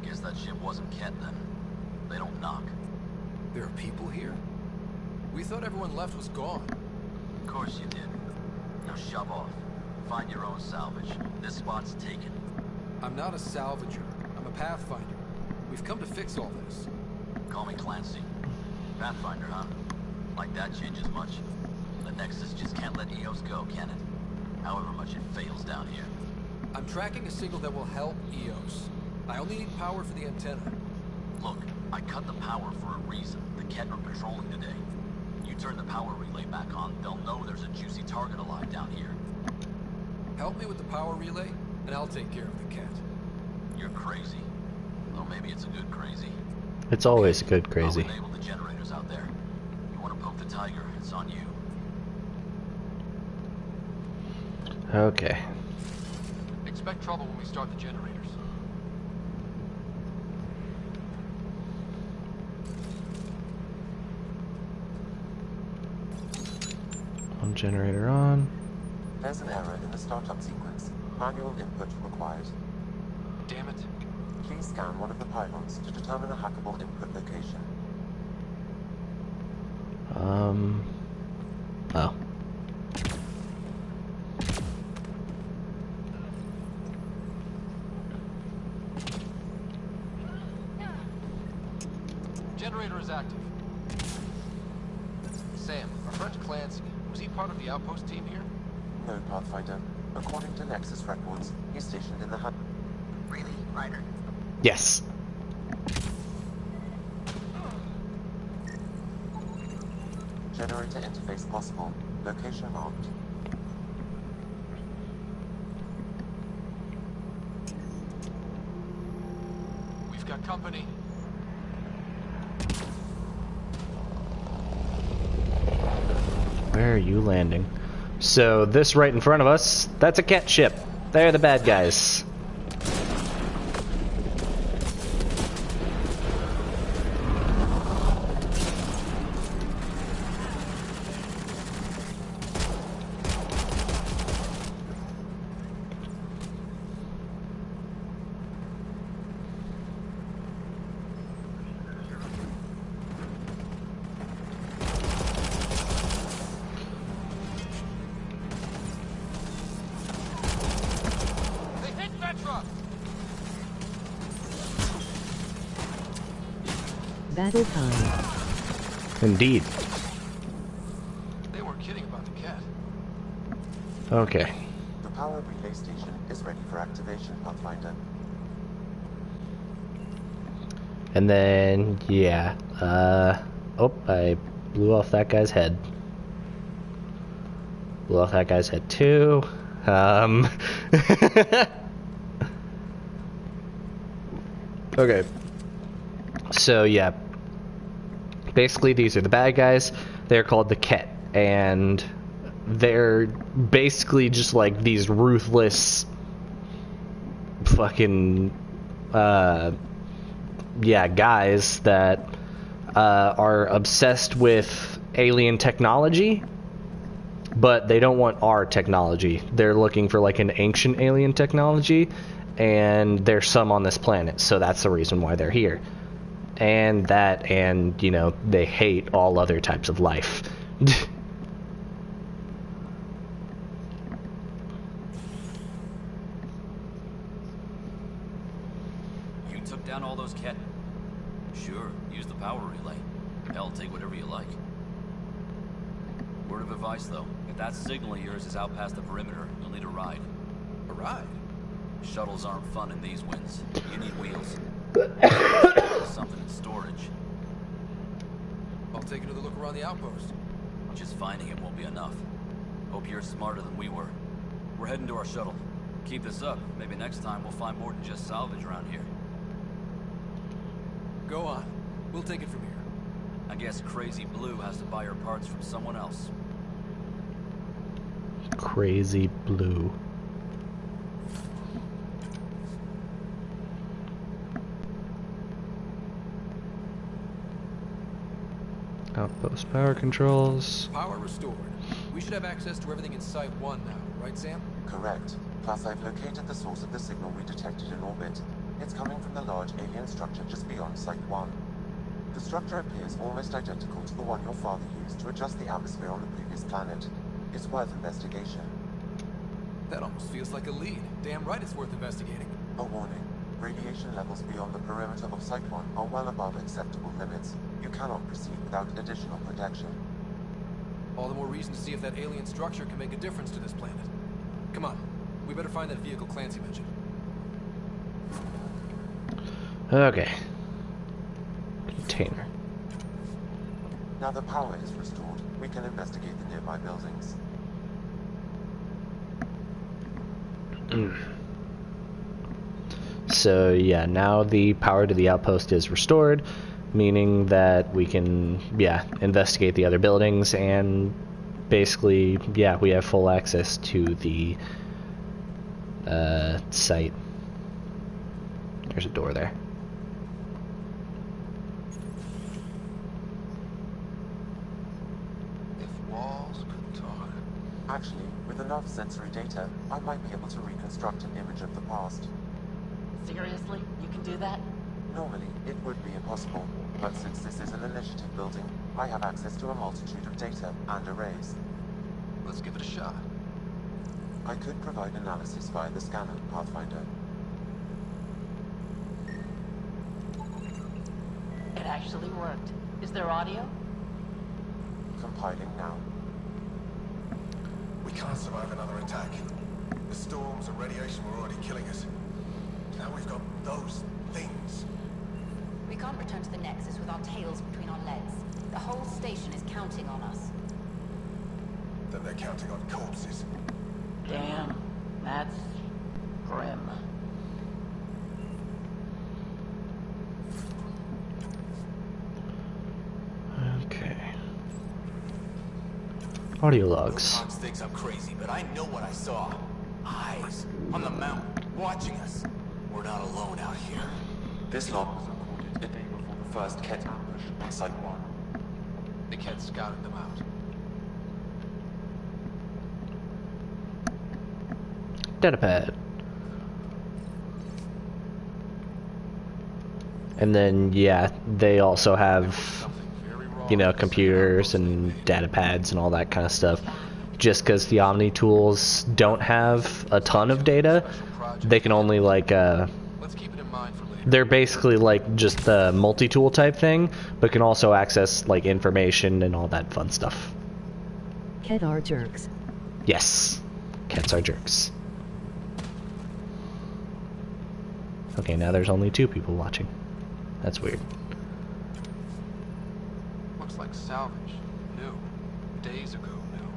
S10: Guess that ship wasn't Kent then. They don't knock.
S6: There are people here? We thought everyone left was gone.
S10: Of course you did. Now shove off. Find your own salvage. This spot's taken.
S6: I'm not a salvager. I'm a pathfinder. We've come to fix all this.
S10: Call me Clancy. Pathfinder, huh? Like that changes much. The Nexus just can't let Eos go, can it? However much it fails down here.
S6: I'm tracking a signal that will help Eos. I only need power for the antenna.
S10: Look, I cut the power for a reason. The Kett are patrolling today. You turn the power relay back on, they'll know there's a juicy target alive down here.
S6: Help me with the power relay, and I'll take care of the cat.
S10: You're crazy. Well, maybe it's a good crazy.
S1: It's always a good crazy.
S10: I'll enable the generators out there. You want to poke the tiger, it's on you.
S1: Okay.
S6: Expect trouble when we start the generators.
S1: One generator on.
S8: There's an error in the startup sequence. Manual input required.
S6: Damn it.
S8: Please scan one of the pylons to determine a hackable input location.
S1: Oh.
S6: Generator is active. Sam, our friend Clancy, was he part of the outpost team here?
S8: No, Pathfinder. According to Nexus records, he's stationed in the hut.
S3: Really, Ryder?
S1: Yes.
S8: Generator interface possible. Location marked.
S6: We've got company.
S1: Where are you landing? So this right in front of us, that's a cat ship. They're the bad guys.
S2: Battle time.
S1: Indeed.
S4: They weren't kidding about the cat.
S1: Okay.
S8: The power relay station is ready for activation, Pathfinder.
S1: And then, yeah. Oh, I blew off that guy's head. Blew off that guy's head too. Okay. So, yeah. Basically, these are the bad guys. They're called the Ket. And they're basically just like these ruthless fucking guys that are obsessed with alien technology, but they don't want our technology. They're looking for like an ancient alien technology, and there's some on this planet, so that's the reason why they're here. And that, and you know, they hate all other types of life.
S10: You took down all those cat. Sure, use the power relay. Hell, take whatever you like. Word of advice, though. If that signal of yours is out past the perimeter, you'll need a ride.
S9: A ride?
S10: Shuttles aren't fun in these winds. You need wheels. Something in storage.
S9: I'll take another look around the outpost.
S10: Just finding it won't be enough. Hope you're smarter than we were. We're heading to our shuttle. Keep this up. Maybe next time we'll find more than just salvage around here.
S9: Go on. We'll take it from here.
S10: I guess Crazy Blue has to buy her parts from someone else.
S1: Crazy Blue. Outpost power controls.
S9: Power restored. We should have access to everything in Site 1 now, right, Sam?
S8: Correct. Plus, I've located the source of the signal we detected in orbit. It's coming from the large alien structure just beyond Site 1. The structure appears almost identical to the one your father used to adjust the atmosphere on the previous planet. It's worth investigation.
S9: That almost feels like a lead. Damn right it's worth investigating.
S8: A warning. Radiation levels beyond the perimeter of Site 1 are well above acceptable limits. You cannot proceed without additional protection.
S9: All the more reason to see if that alien structure can make a difference to this planet. Come on. We better find that vehicle Clancy mentioned.
S1: Okay. Container.
S8: Now the power is restored, we can investigate the nearby buildings.
S1: So yeah, now the power to the outpost is restored, meaning that we can, investigate the other buildings, and basically, we have full access to the site. There's a door there.
S4: If walls could talk.
S8: Actually, with enough sensory data, I might be able to reconstruct an image of the past.
S7: Seriously? You can do that?
S8: Normally, it would be impossible, but since this is an initiative building, I have access to a multitude of data and arrays.
S4: Let's give it a shot.
S8: I could provide analysis via the scanner, Pathfinder.
S7: It actually worked. Is there audio?
S8: Compiling now.
S6: We can't survive another attack. The storms and radiation were already killing us. Now we've got those things.
S5: We can't return to the Nexus with our tails between our legs. The whole station is counting on us.
S6: Then they're counting on corpses.
S7: Damn. That's grim.
S1: Okay. Audio logs.
S11: Fox thinks I'm crazy, but I know what I saw. Eyes on the mountain, watching us. We're not alone out here.
S8: This log was recorded a day before the first Ket ambush on Site 1.
S9: The Ket scouted them out.
S1: Datapad. And then, they also have, computers and datapads and all that kind of stuff. Just because the Omni tools don't have a ton of data, they can only,
S9: Let's keep it in mind for later.
S1: They're basically like just the multi-tool type thing, but can also access like information and all that fun stuff.
S2: Cat are jerks.
S1: Yes, cats are jerks. Okay, now there's only 2 people watching. That's weird.
S12: Looks like salvage. New. Days ago new.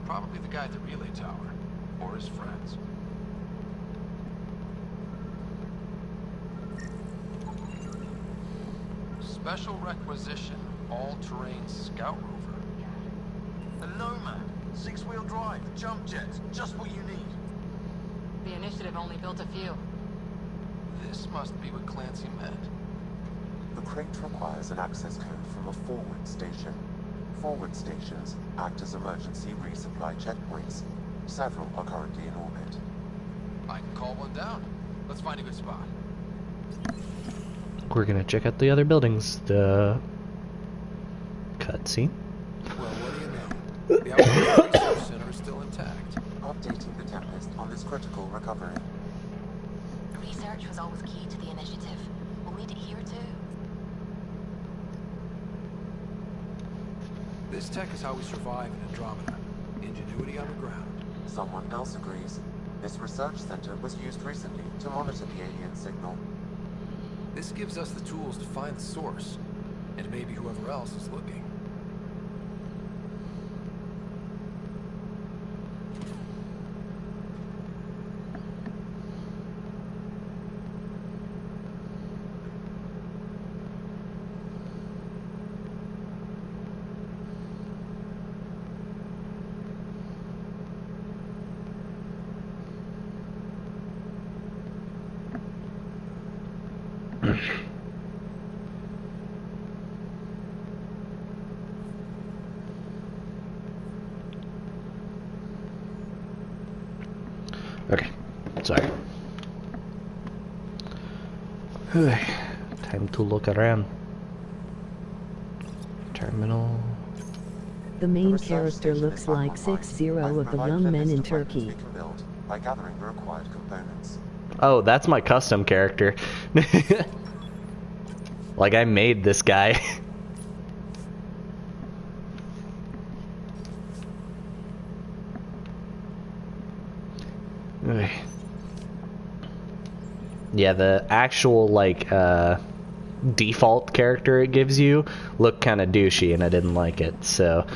S12: Probably the guy at the relay tower. Or his friends. Special requisition, all-terrain scout rover.
S11: A Nomad. 6-wheel drive. Jump jets. Just what you need.
S5: The initiative only built a few.
S12: This must be what Clancy meant.
S8: The crate requires an access code from a forward station. Forward stations act as emergency resupply checkpoints. Several are currently in orbit.
S12: I can call one down. Let's find a good spot.
S1: We're gonna check out the other buildings. The cutscene.
S12: Well, what do you know? The Outpost Research Center is still intact.
S8: Updating the Tempest on this critical recovery.
S5: Research was always key to the initiative. We'll need it here too.
S12: This tech is how we survive in Andromeda. Ingenuity on the ground.
S8: Someone else agrees. This research center was used recently to monitor the alien signal.
S12: This gives us the tools to find the source, and maybe whoever else is looking.
S1: Okay, sorry. Time to look around. Terminal.
S2: The main character looks like 6-0 of the young men in Turkey.
S8: By gathering the required components.
S1: Oh, that's my custom character. Like, I made this guy. Yeah, the actual, like, default character it gives you looked kind of douchey, and I didn't like it, so...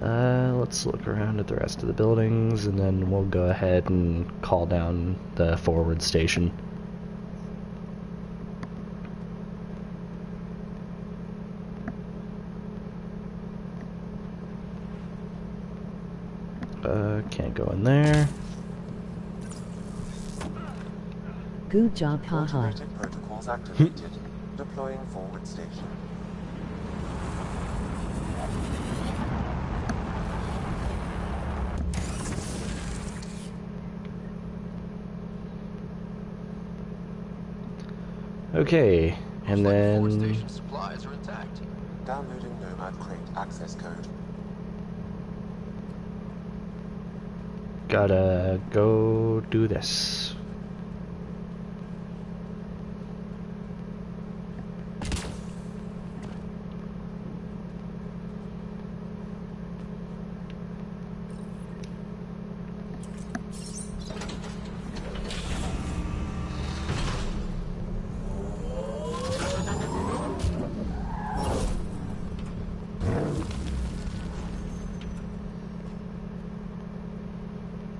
S1: Let's look around at the rest of the buildings, and then we'll go ahead and call down the forward station. Can't go in there.
S2: Good job, haha.
S8: Automated protocols activated. Deploying forward station.
S1: Okay, and
S12: Forward
S1: then...
S12: station supplies are intact.
S8: Downloading Nomad crate access code.
S1: Gotta go do this.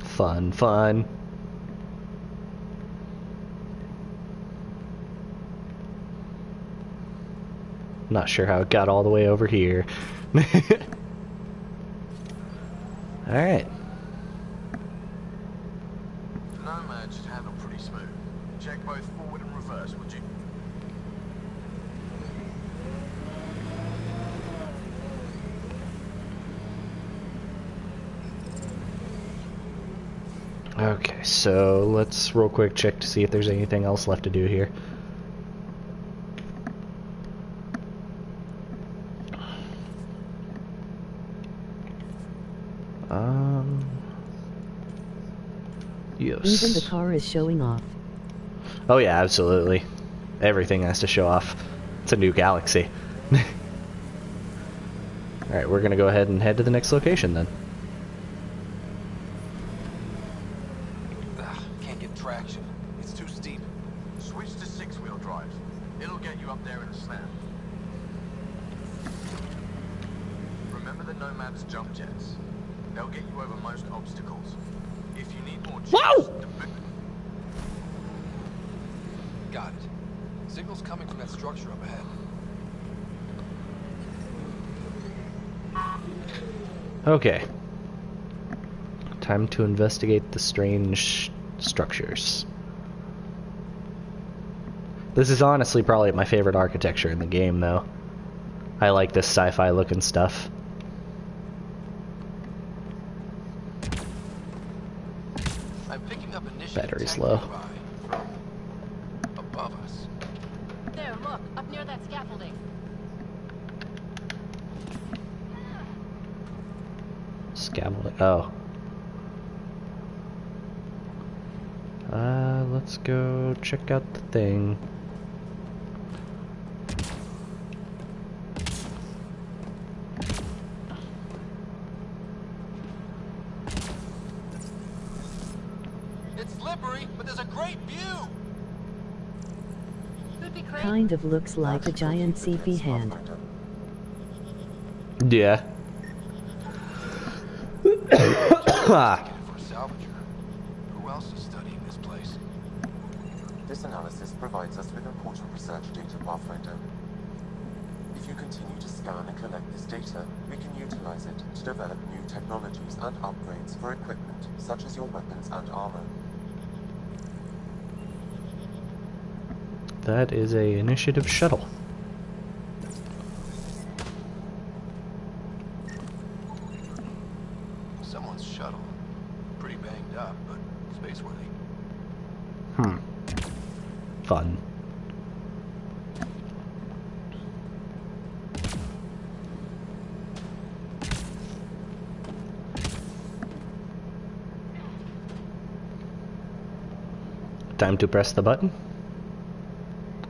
S1: Fun, fun. Not sure how it got all the way over here. Alright.
S11: Nomad should handle pretty smooth. Check both forward and reverse, would you?
S1: Okay, so let's real quick check to see if there's anything else left to do here.
S2: Even
S1: Yes.
S2: the car is showing off.
S1: Oh yeah, absolutely. Everything has to show off. It's a new galaxy. Alright, we're gonna go ahead and head to the next location then.
S12: Can't get traction. It's too steep.
S6: Switch to 6-wheel drive. It'll get you up there in a snap. Remember the Nomad's jump jets? They'll get you over most obstacles. If you need more chips,
S12: Got it. Signal's coming from that structure up ahead.
S1: Okay. Time to investigate the strange structures. This is honestly probably my favorite architecture in the game, though. I like this sci-fi looking stuff.
S12: I'm picking up initiative
S1: Battery's
S12: tech
S1: low.
S12: nearby from above us.
S7: There, look, up near that scaffolding.
S1: Scaffolding. Oh. Let's go check out the thing.
S12: It's slippery, but there's a great view.
S7: Could be great.
S2: Kind of looks like a giant CP hand.
S1: Yeah.
S12: For a salvager. Who else is studying this place?
S8: This analysis provides us with important research data, Pathfinder. If you continue to scan and collect this data, we can utilize it to develop new technologies and upgrades for equipment, such as your weapons and armor.
S1: That is a initiative shuttle.
S12: Someone's shuttle. Pretty banged up, but spaceworthy.
S1: Fun. Time to press the button?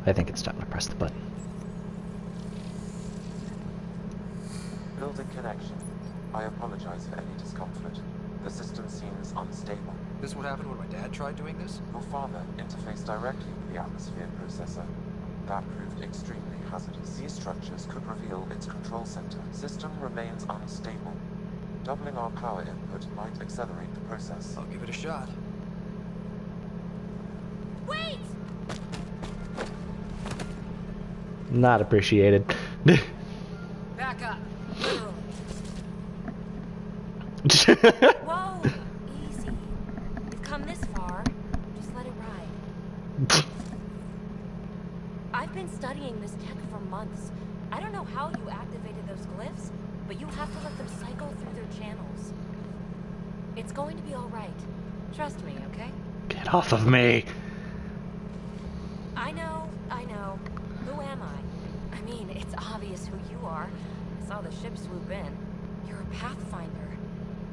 S1: I think it's time to press the button.
S8: Building connection. I apologize for any discomfort. The system seems unstable.
S12: This what happened when my dad tried doing this?
S8: Your father interfaced directly with the atmosphere processor. That proved extremely hazardous. These structures could reveal its control center. System remains unstable. Doubling our power input might accelerate the process.
S12: I'll give it a shot.
S7: Wait!
S1: Not appreciated.
S7: Back up. Literally. Whoa! Easy. We've come this far. Just let it ride. I've been studying this tech for months. I don't know how you activated those glyphs, but you have to let them cycle through their channels. It's going to be all right. Trust me, okay?
S1: Get off of me!
S7: I know. Who am I? I mean, it's obvious who you are. I saw the ship swoop in. You're a Pathfinder.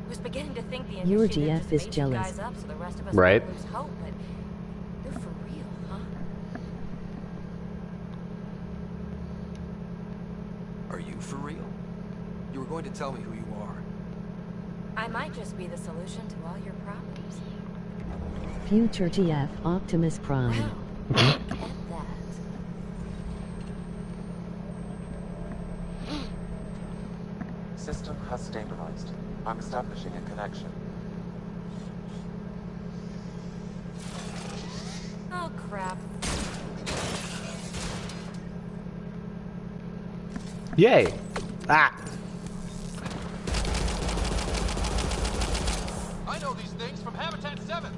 S7: I was beginning to think the
S2: Your
S7: initiative
S2: GF
S7: just
S2: is
S7: made
S2: jealous.
S7: you guys up so the rest of us
S1: Right.
S7: might lose hope, but you're for real, huh?
S12: Are you for real? You were going to tell me who you are.
S7: I might just be the solution to all your problems.
S2: Future TF Optimus Prime.
S7: Wow. Look at that.
S8: System has stabilized. I'm establishing a connection.
S7: Oh, crap.
S1: Yay! Ah!
S12: I know these things from Habitat 7.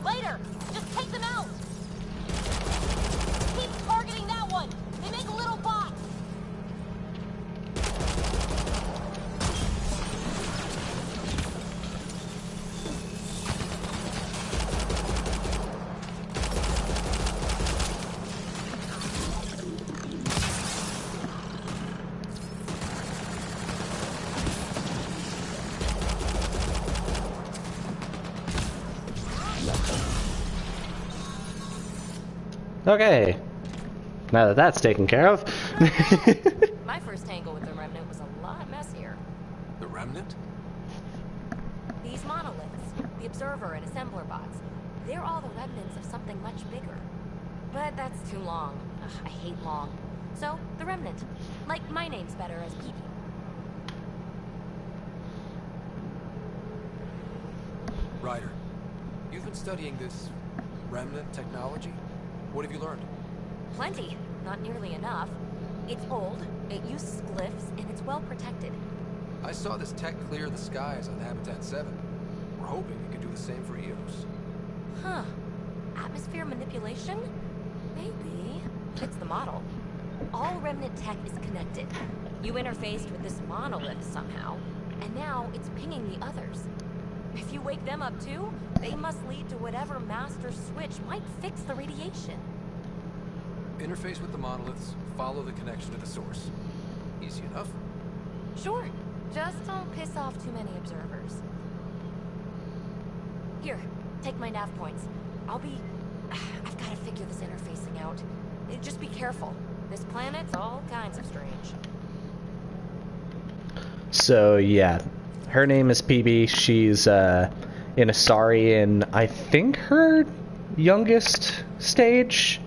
S7: Later! Just take them out! Keep targeting that one! They make little bots!
S1: Okay. Now that that's taken care of.
S7: My first tangle with the Remnant was a lot messier.
S12: The Remnant?
S7: These monoliths, the Observer and Assembler bots, they're all the remnants of something much bigger. But that's too long. Ugh, I hate long. So, the Remnant. Like, my name's better as Peepee.
S12: Ryder, you've been studying this Remnant technology? What have you learned?
S7: Plenty. Not nearly enough. It's old, it uses glyphs, and it's well protected.
S12: I saw this tech clear the skies on Habitat 7. We're hoping it can do the same for Eos.
S7: Huh. Atmosphere manipulation? Maybe. Fits the model. All Remnant tech is connected. You interfaced with this monolith somehow, and now it's pinging the others. If you wake them up too, they must lead to whatever master switch might fix the radiation.
S12: Interface with the monoliths, follow the connection to the source. Easy enough.
S7: Sure. Just don't piss off too many observers. Here, take my nav points. I've got to figure this interfacing out. Just be careful. This planet's all kinds of strange.
S1: So, yeah. Her name is Peepee. She's in Asari in, I think, her youngest stage.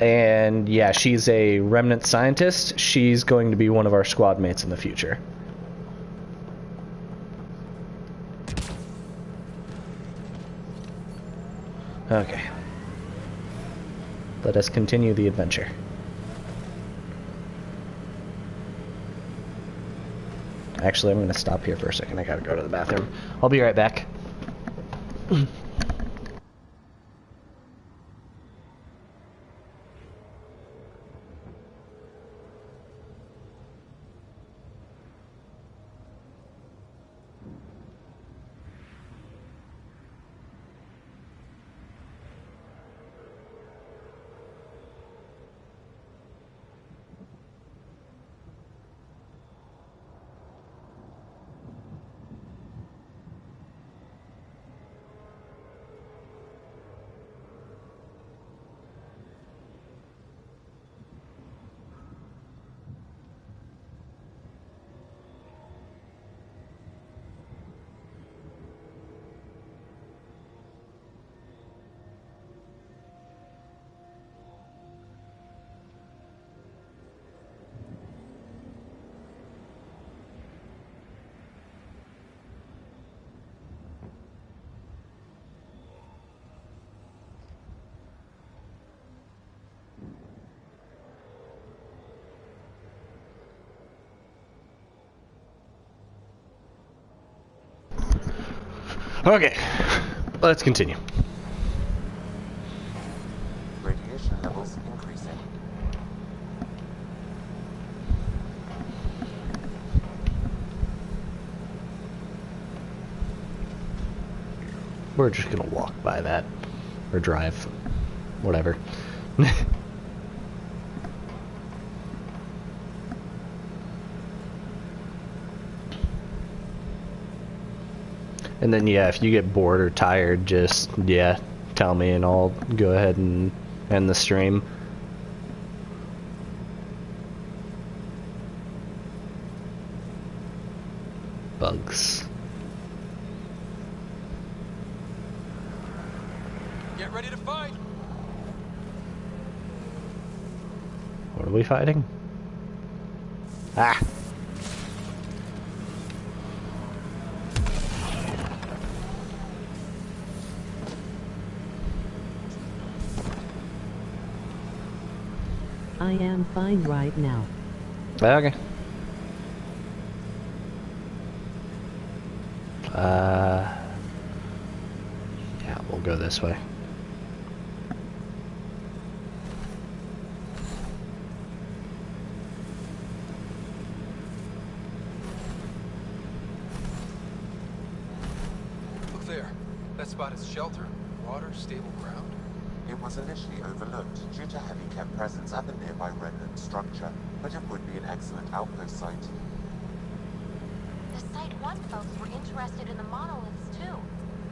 S1: And, yeah, she's a Remnant scientist. She's going to be one of our squad mates in the future. Okay. Let us continue the adventure. Actually, I'm going to stop here for a second. I gotta go to the bathroom. I'll be right back. Okay, let's continue.
S8: Radiation levels increasing.
S1: We're just gonna walk by that. Or drive. Whatever. And then, yeah, if you get bored or tired, just, yeah, tell me and I'll go ahead and end the stream. Bugs.
S12: Get ready to fight!
S1: What are we fighting? Ah!
S2: I am fine right now.
S1: Okay. Yeah, we'll go this way.
S12: Look there. That spot is shelter, water, stable ground.
S8: It was initially overlooked due to heavy kept presence at the nearby Remnant structure, but it would be an excellent outpost site.
S5: The Site 1 folks were interested in the monoliths too.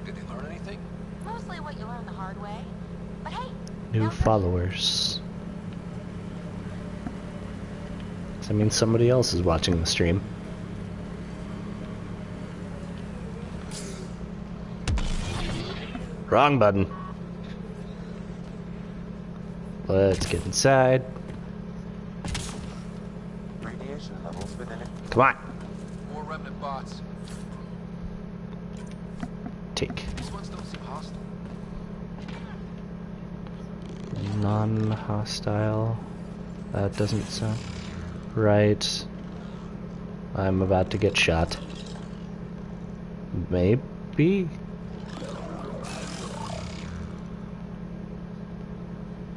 S12: Did they learn anything?
S5: Mostly what you learn the hard way. But hey,
S1: New followers. Does that mean somebody else is watching the stream? Wrong button. Let's get inside.
S8: Radiation levels within it.
S1: Come on.
S12: More remnant bots.
S1: Take.
S12: These ones don't seem hostile.
S1: Non-hostile. That doesn't sound right. I'm about to get shot. Maybe?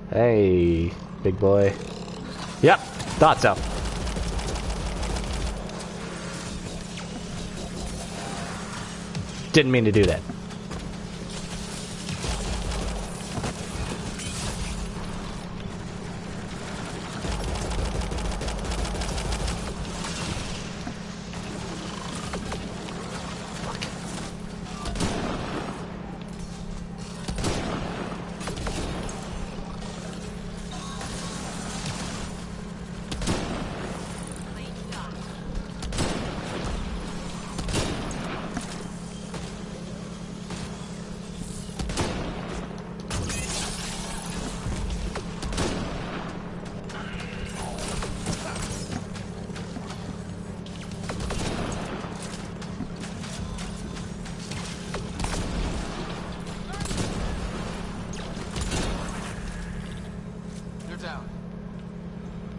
S1: Hey, big boy. Yep, thought so. Didn't mean to do that.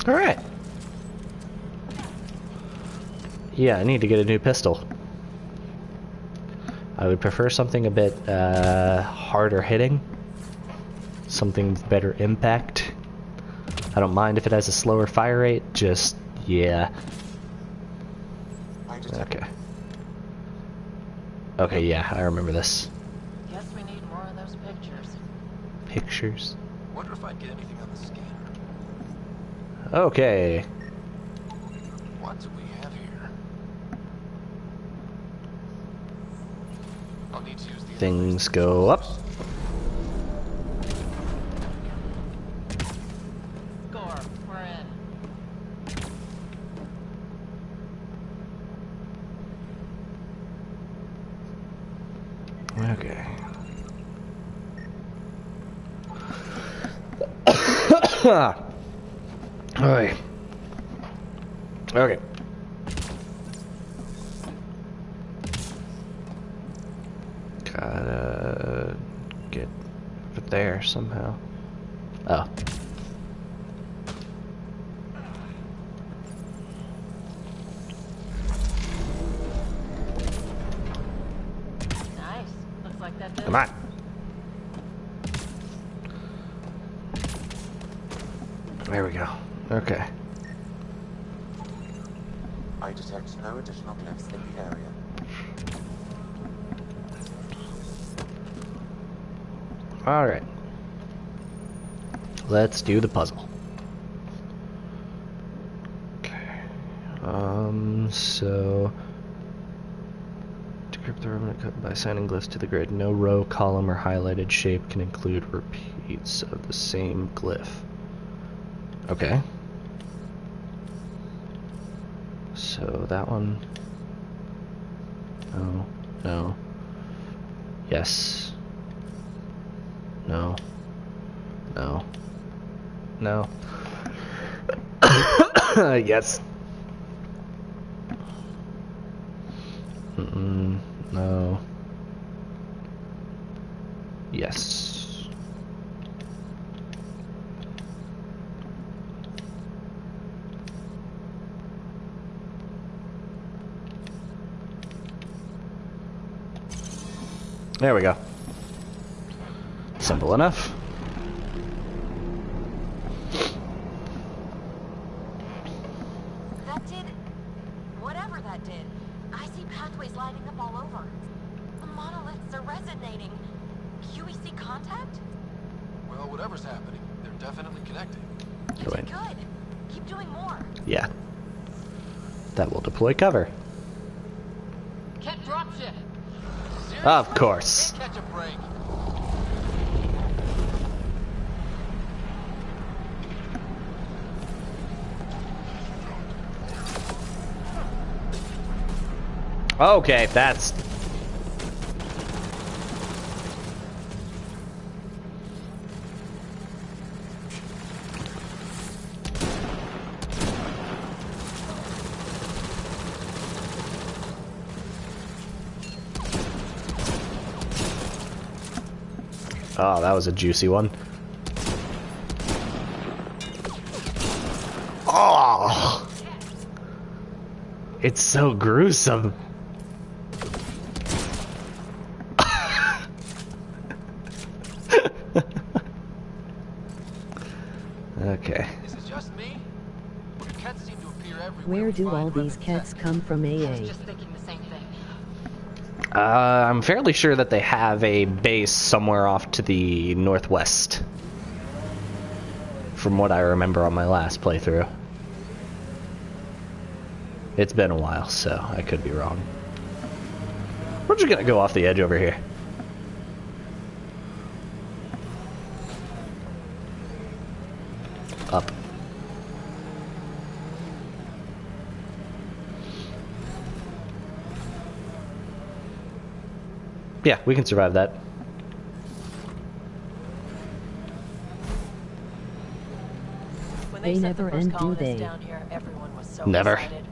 S1: Alright. Yeah, I need to get a new pistol. I would prefer something a bit harder hitting. Something with better impact. I don't mind if it has a slower fire rate, just, yeah. Okay. Okay, yeah, I remember this.
S7: Guess we need more of those pictures.
S1: Pictures?
S12: Wonder if I'd get anything on the scanner.
S1: Okay.
S12: What do we have here? I'll need to use the
S1: Things go up.
S7: Score, we're in.
S1: Okay. Alright. Okay. Gotta get over there somehow. Oh.
S7: Nice. Looks like that did.
S1: Come on. There we go. Okay.
S8: I detect no additional glyphs in the area.
S1: Alright. Let's do the puzzle. Okay. So... Decrypt the remnant code by assigning glyphs to the grid. No row, column, or highlighted shape can include repeats of the same glyph. Okay. So that one... No. No. Yes. No. No. No. Yes. No. Yes. There we go. Simple enough.
S5: That did... whatever that did. I see pathways lighting up all over. The monoliths are resonating. QEC contact?
S12: Well, whatever's happening, they're definitely connecting.
S1: Go in.
S5: Good. Keep doing more.
S1: Yeah. That will deploy cover.
S7: Can't drop ship.
S1: Of course.
S12: Can't catch a break.
S1: Okay, that's... Oh, that was a juicy one. Oh! It's so gruesome. Okay.
S12: Is it just me? Or do cats seem to appear everywhere?
S2: Where do all these cats come from,
S5: I was
S2: AA?
S5: just thinking the same thing.
S1: I'm fairly sure that they have a base somewhere off to the northwest. From what I remember on my last playthrough. It's been a while, so I could be wrong. We're just gonna go off the edge over here. Up. Yeah, we can survive that.
S7: When
S2: They
S7: sent
S2: never
S7: the first
S2: end, do
S7: colonists
S2: they?
S7: down here, everyone was so
S1: Never.
S7: excited.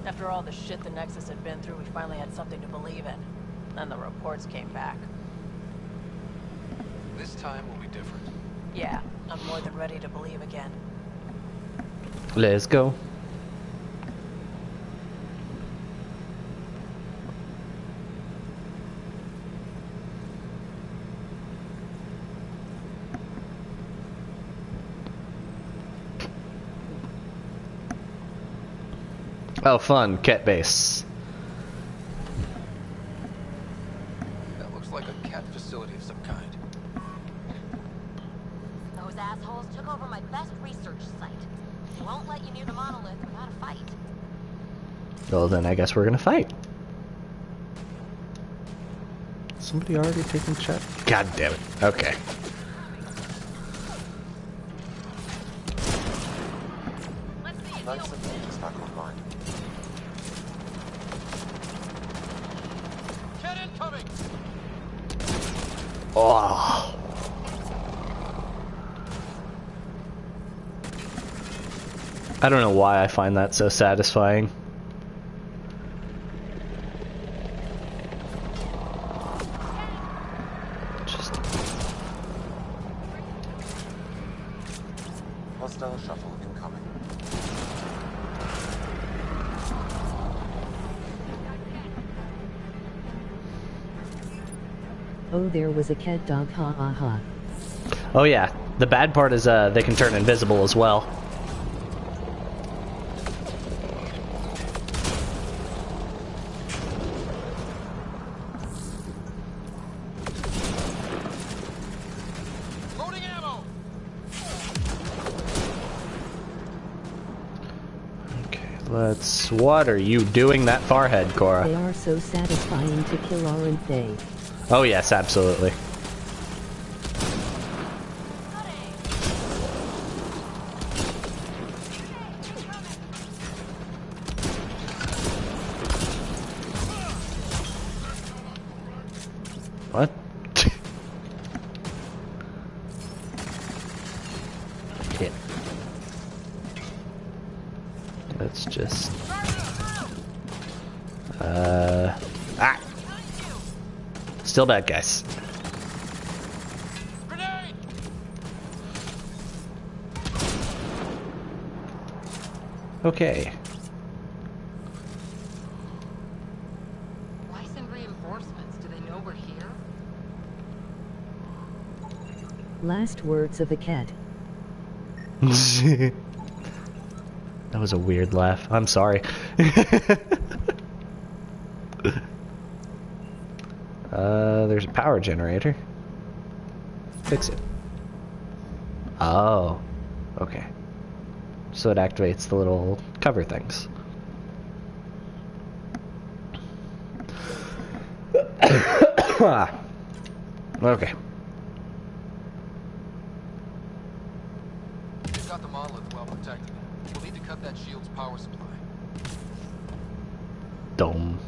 S7: After all the shit the Nexus had been through, we finally had something to believe in. Then the reports came back.
S12: This time will be different.
S7: Yeah, I'm more than ready to believe again.
S1: Let's go. Oh, fun. Cat base.
S12: That looks like a cat facility of some kind.
S5: Those assholes took over my best research site. They won't let you near the monolith without a fight.
S1: Well, then I guess we're gonna fight. Somebody already taking shot? God damn it. Okay.
S8: Nice of you just back online.
S12: Cat incoming!
S1: Oh. I don't know why I find that so satisfying. Just...
S8: Hostile shuttle incoming.
S2: Oh, there was a cat dog, ha ha ha.
S1: Oh yeah, the bad part is they can turn invisible as well.
S12: Loading ammo!
S1: Okay, let's... What are you doing that far ahead, Cora?
S2: They are so satisfying to kill, aren't they?
S1: Oh yes, absolutely. What? Okay. Let's just... Ah! Still bad guys.
S12: Grenade!
S1: Okay.
S5: Why send reinforcements? Do they know we're here?
S2: Last words of a cat.
S1: That was a weird laugh. I'm sorry. There's a power generator. Fix it. Oh. Okay. So it activates the little cover things. Okay.
S12: We've got the monolith well protected. We'll need to cut that shield's power supply.
S1: Dome.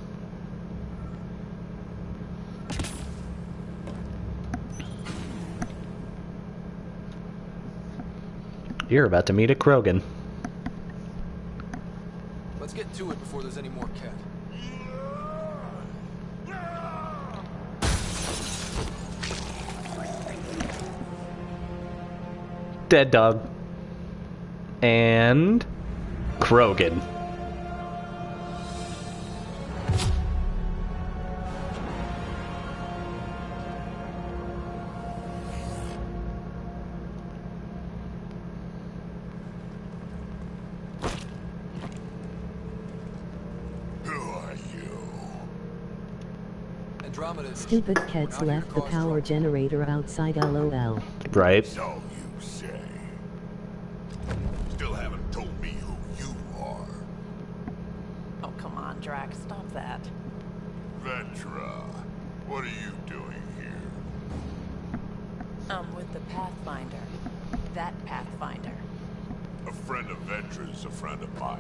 S1: You're about to meet a Krogan.
S12: Let's get to it before there's any more cat.
S1: Dead dog. And Krogan.
S12: Andromeda.
S2: Stupid cats left the power generator outside, LOL.
S1: Right.
S6: So you say. Still haven't told me who you are.
S7: Oh, come on, Drax, stop that.
S6: Vetra, what are you doing here?
S7: I'm with the Pathfinder. That Pathfinder.
S6: A friend of Vetra's a friend of mine.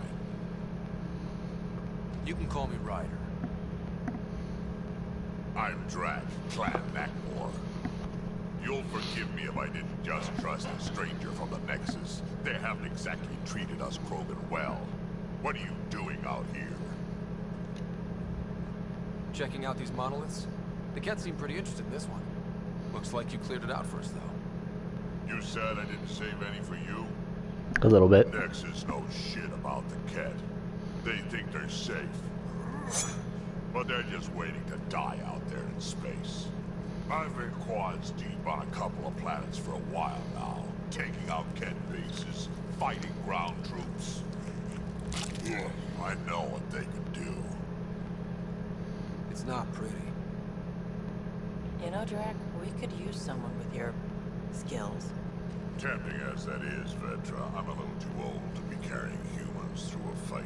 S12: You can call me Ryder.
S6: I'm Drax, Clan Nakmor. You'll forgive me if I didn't just trust a stranger from the Nexus. They haven't exactly treated us Krogan well. What are you doing out here?
S12: Checking out these monoliths? The cat seemed pretty interested in this one. Looks like you cleared it out for us, though.
S6: You said I didn't save any for you?
S1: A little bit.
S6: Nexus knows shit about the Ket. They think they're safe. But they're just waiting to die out there in space. I've been quads deep on a couple of planets for a while now, taking out Ket bases, fighting ground troops. I know what they can do.
S12: It's not pretty.
S7: You know, Drac, we could use someone with your skills.
S6: Tempting as that is, Vetra, I'm a little too old to be carrying humans through a fight.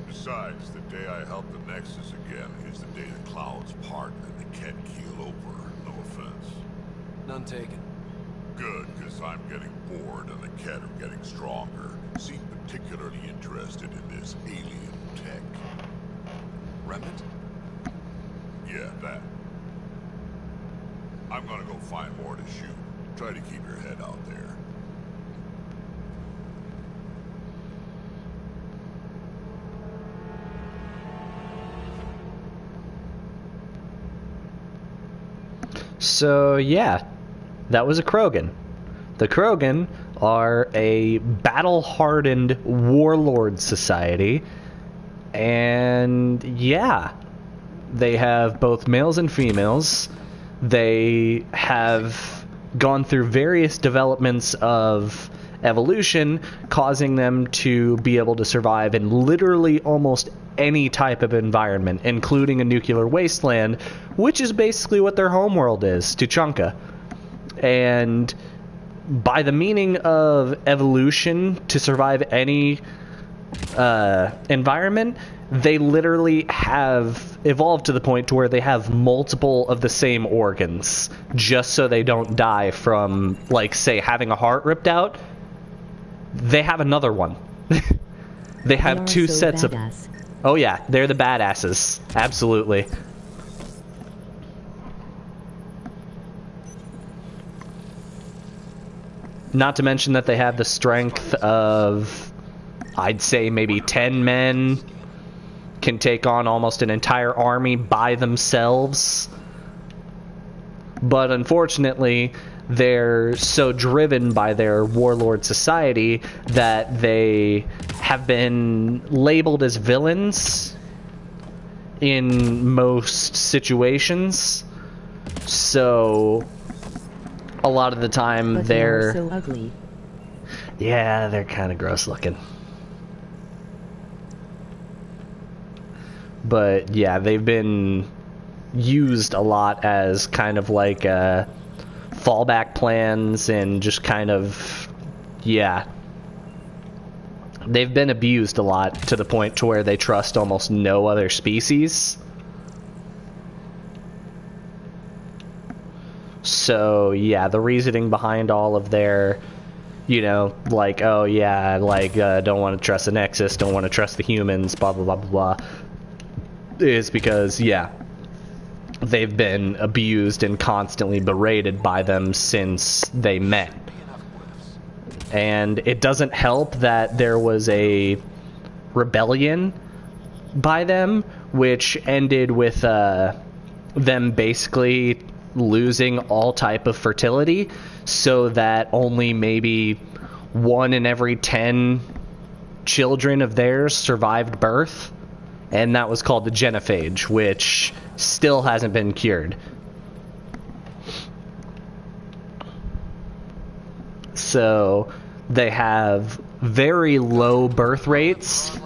S6: Besides, the day I help the Nexus again is the day the clouds part and the Ket keel over. No offense.
S12: None taken.
S6: Good, because I'm getting bored and the Ket are getting stronger. Seem particularly interested in this alien tech.
S12: Remnant?
S6: Yeah, that. I'm gonna go find more to shoot. Try to keep your head out there.
S1: So, yeah, that was a Krogan. The Krogan are a battle-hardened warlord society, and yeah, they have both males and females. They have gone through various developments of evolution, causing them to be able to survive in literally almost any type of environment, including a nuclear wasteland, which is basically what their homeworld is, Tuchanka. And by the meaning of evolution to survive any environment, they literally have evolved to the point to where they have multiple of the same organs, just so they don't die from, like, say, having a heart ripped out. They have another one. They have two sets of... Oh yeah, they're the badasses. Absolutely. Not to mention that they have the strength of, I'd say, maybe 10 men. Can take on almost an entire army by themselves. But unfortunately, they're so driven by their warlord society that they have been labeled as villains in most situations. So a lot of the time
S2: but
S1: they're
S2: so ugly.
S1: Yeah, they're kind of gross looking. But yeah, they've been used a lot as kind of like fallback plans and just kind of, yeah. They've been abused a lot to the point to where they trust almost no other species. So yeah, the reasoning behind all of their, you know, like, oh yeah, like, don't want to trust the Nexus, don't want to trust the humans, blah blah blah blah blah, is because, yeah, they've been abused and constantly berated by them since they met. And it doesn't help that there was a rebellion by them, which ended with them basically losing all type of fertility, so that only maybe 1 in every 10 children of theirs survived birth, and that was called the genophage, which still hasn't been cured. So they have very low birth rates.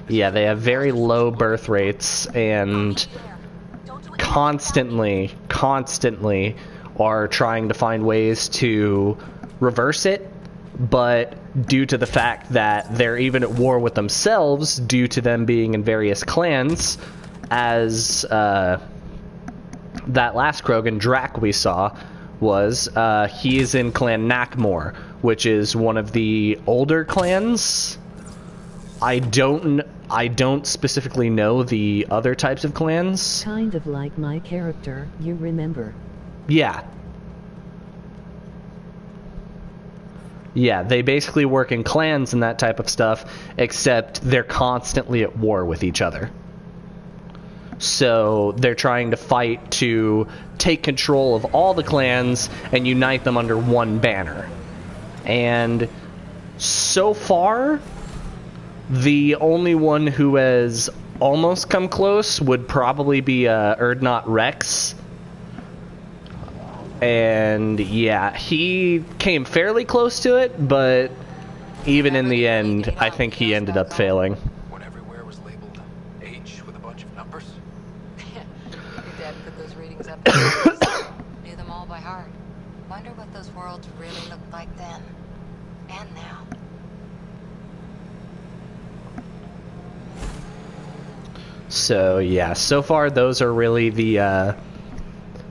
S1: Yeah, they have very low birth rates, and constantly are trying to find ways to reverse it, but due to the fact that they're even at war with themselves due to them being in various clans, as that last Krogan Drac we saw was, he is in Clan Nakmor, which is one of the older clans. I don't specifically know the other types of clans.
S2: Kind of like my character, you remember.
S1: Yeah. Yeah, they basically work in clans and that type of stuff, except they're constantly at war with each other. So they're trying to fight to take control of all the clans and unite them under one banner. And so far, the only one who has almost come close would probably be Erdnot Rex. And yeah, he came fairly close to it, but even in the end, I think he ended up failing.
S12: When everywhere was labeled H with a bunch of numbers?
S5: Your dad put those readings up. Knew them all by heart. Wonder what those worlds really looked like then. And now.
S1: So yeah, so far those are really the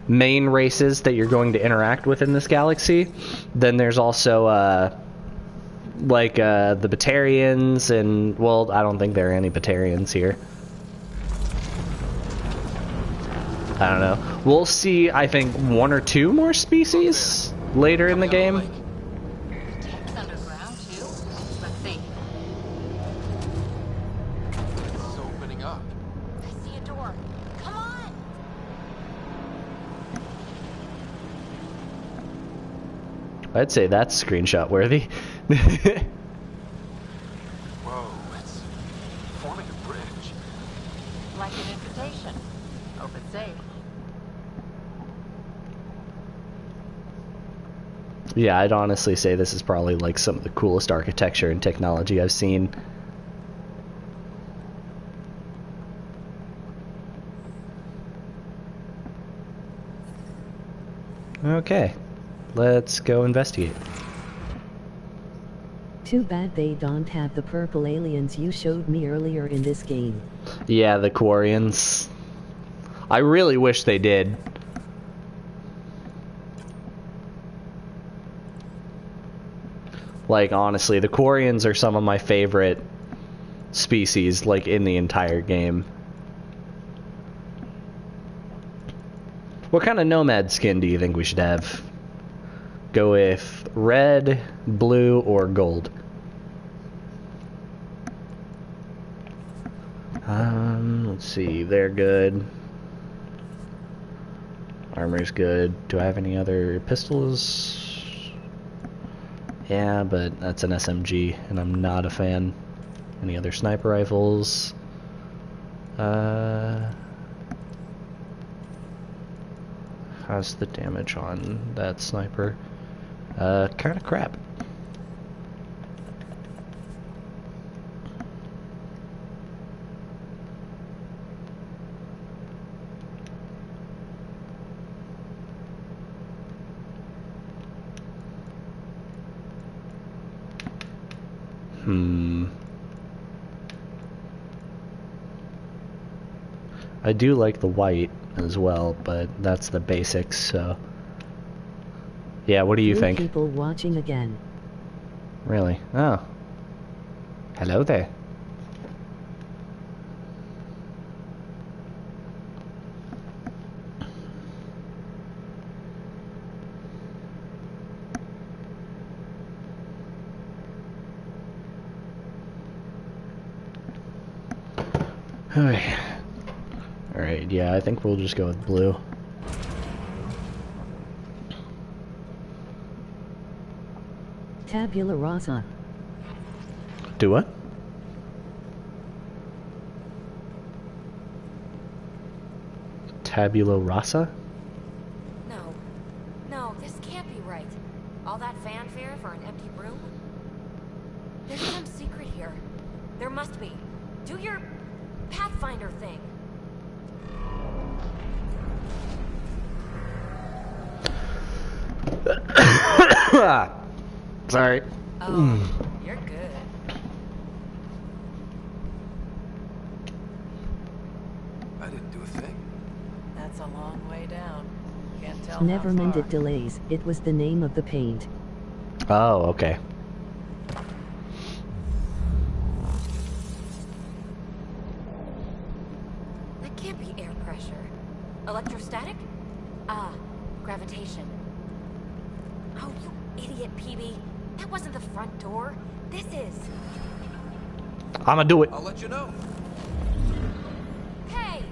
S1: main races that you're going to interact with in this galaxy. Then there's also like the Batarians, and well, I don't think there are any Batarians here. I don't know. We'll see, I think, 1 or 2 more species later in the game.
S5: It's underground too. Let's see.
S12: It's opening up.
S5: I see a door. Come on!
S1: I'd say that's screenshot worthy.
S12: Whoa, it's forming a bridge.
S7: Like an invitation. Hope it's safe.
S1: Yeah, I'd honestly say this is probably like some of the coolest architecture and technology I've seen. Okay, let's go investigate.
S2: Too bad they don't have the purple aliens you showed me earlier in this game.
S1: Yeah, the Quarians. I really wish they did. Like, honestly, the Quarians are some of my favorite species, like, in the entire game. What kind of nomad skin do you think we should have? Go with red, blue, or gold? Let's see, they're good. Armor's good. Do I have any other pistols? Yeah, but that's an SMG, and I'm not a fan. Any other sniper rifles? How's the damage on that sniper? Kind of crap. I do like the white as well, but that's the basics, so... Yeah, what do you think?
S2: People watching again.
S1: Really? Oh. Hello there. Alright, yeah, I think we'll just go with blue.
S2: Tabula rasa.
S1: Do what? Tabula rasa?
S13: No. No, this can't be right. All that fanfare for an empty room? There's some secret here. There must be. Do your Pathfinder thing.
S1: Sorry.
S13: Oh, you're good.
S12: I didn't do a thing.
S7: That's a long way down. Can't tell
S2: Never
S7: how far.
S2: mended delays. It was the name of the paint.
S1: Oh, okay.
S13: That can't be air pressure. Electrostatic? Ah, gravitation. Oh, you idiot, PB. That wasn't the front door. This is.
S1: I'ma do it.
S12: I'll let you know.
S13: Hey!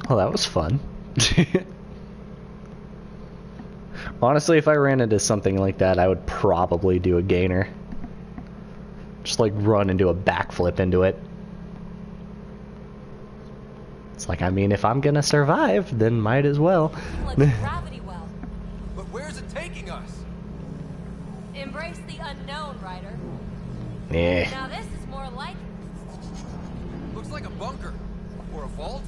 S1: Oh, that was fun. Honestly, if I ran into something like that, I would probably do a gainer. Just like run and do a backflip into it. It's like, I mean, if I'm gonna survive, then might as well.
S13: Gravity well.
S12: But where's it taking us?
S13: Embrace the unknown, Ryder.
S1: Yeah.
S13: Now this is more like.
S12: Looks like a bunker. Or a vault.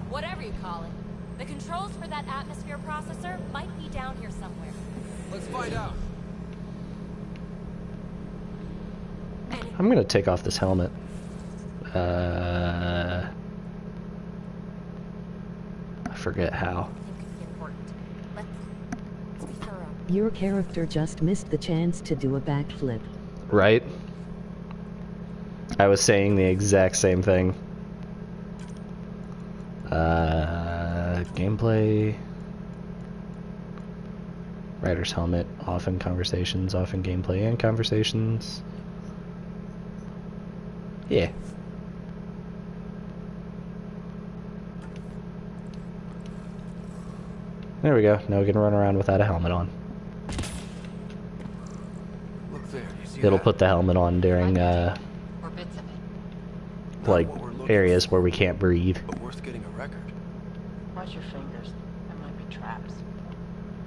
S13: Whatever you call it. The controls for that atmosphere processor might be down here somewhere.
S12: Let's find out.
S1: I'm gonna take off this helmet. I forget how.
S13: Let's be thorough.
S2: Your character just missed the chance to do a backflip.
S1: Right? I was saying the exact same thing. Gameplay. Rider's helmet, off in conversations, off in gameplay and conversations. Yeah. There we go. Now we can run around without a helmet on.
S12: Look there, you see
S1: It'll
S12: that?
S1: put the helmet on during,
S5: Or bits of it.
S1: like,
S12: Not what we're looking
S1: areas
S12: for,
S1: where we can't breathe.
S12: But worth getting a record.
S7: Watch your fingers. There might be traps.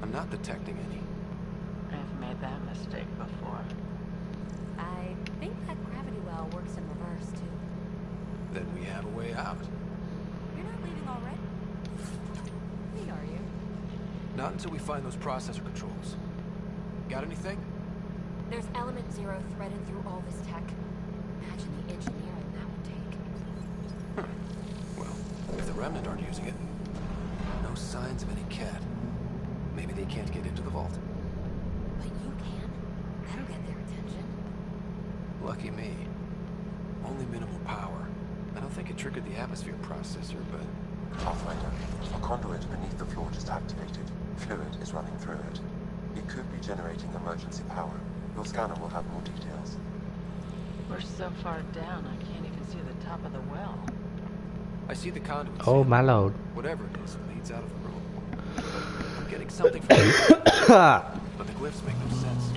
S12: I'm not detecting any.
S7: I've made that mistake before.
S13: I think that gravity well works in reverse, too.
S12: Then we have a way out.
S13: You're not leaving already? Hey, are you?
S12: Not until we find those processor controls. Got anything?
S13: There's element 0 threaded through all this tech. Imagine the engineering that would take.
S12: Well, if the Remnant aren't using it, no signs of any cat. Maybe they can't get into the vault.
S13: But you can. That'll get their attention.
S12: Lucky me. Only minimal power. I don't think it triggered the atmosphere processor, but...
S8: Pathfinder, a conduit beneath the floor just activated. Fluid is running through it. It could be generating emergency power. Your scanner will have more details.
S7: We're so far down, I can't even see the top of the well.
S12: I see the conduit.
S1: Oh,
S12: Sam.
S1: my lord.
S12: Whatever it is, leads out of the room. I'm getting something from it, but the glyphs make no sense.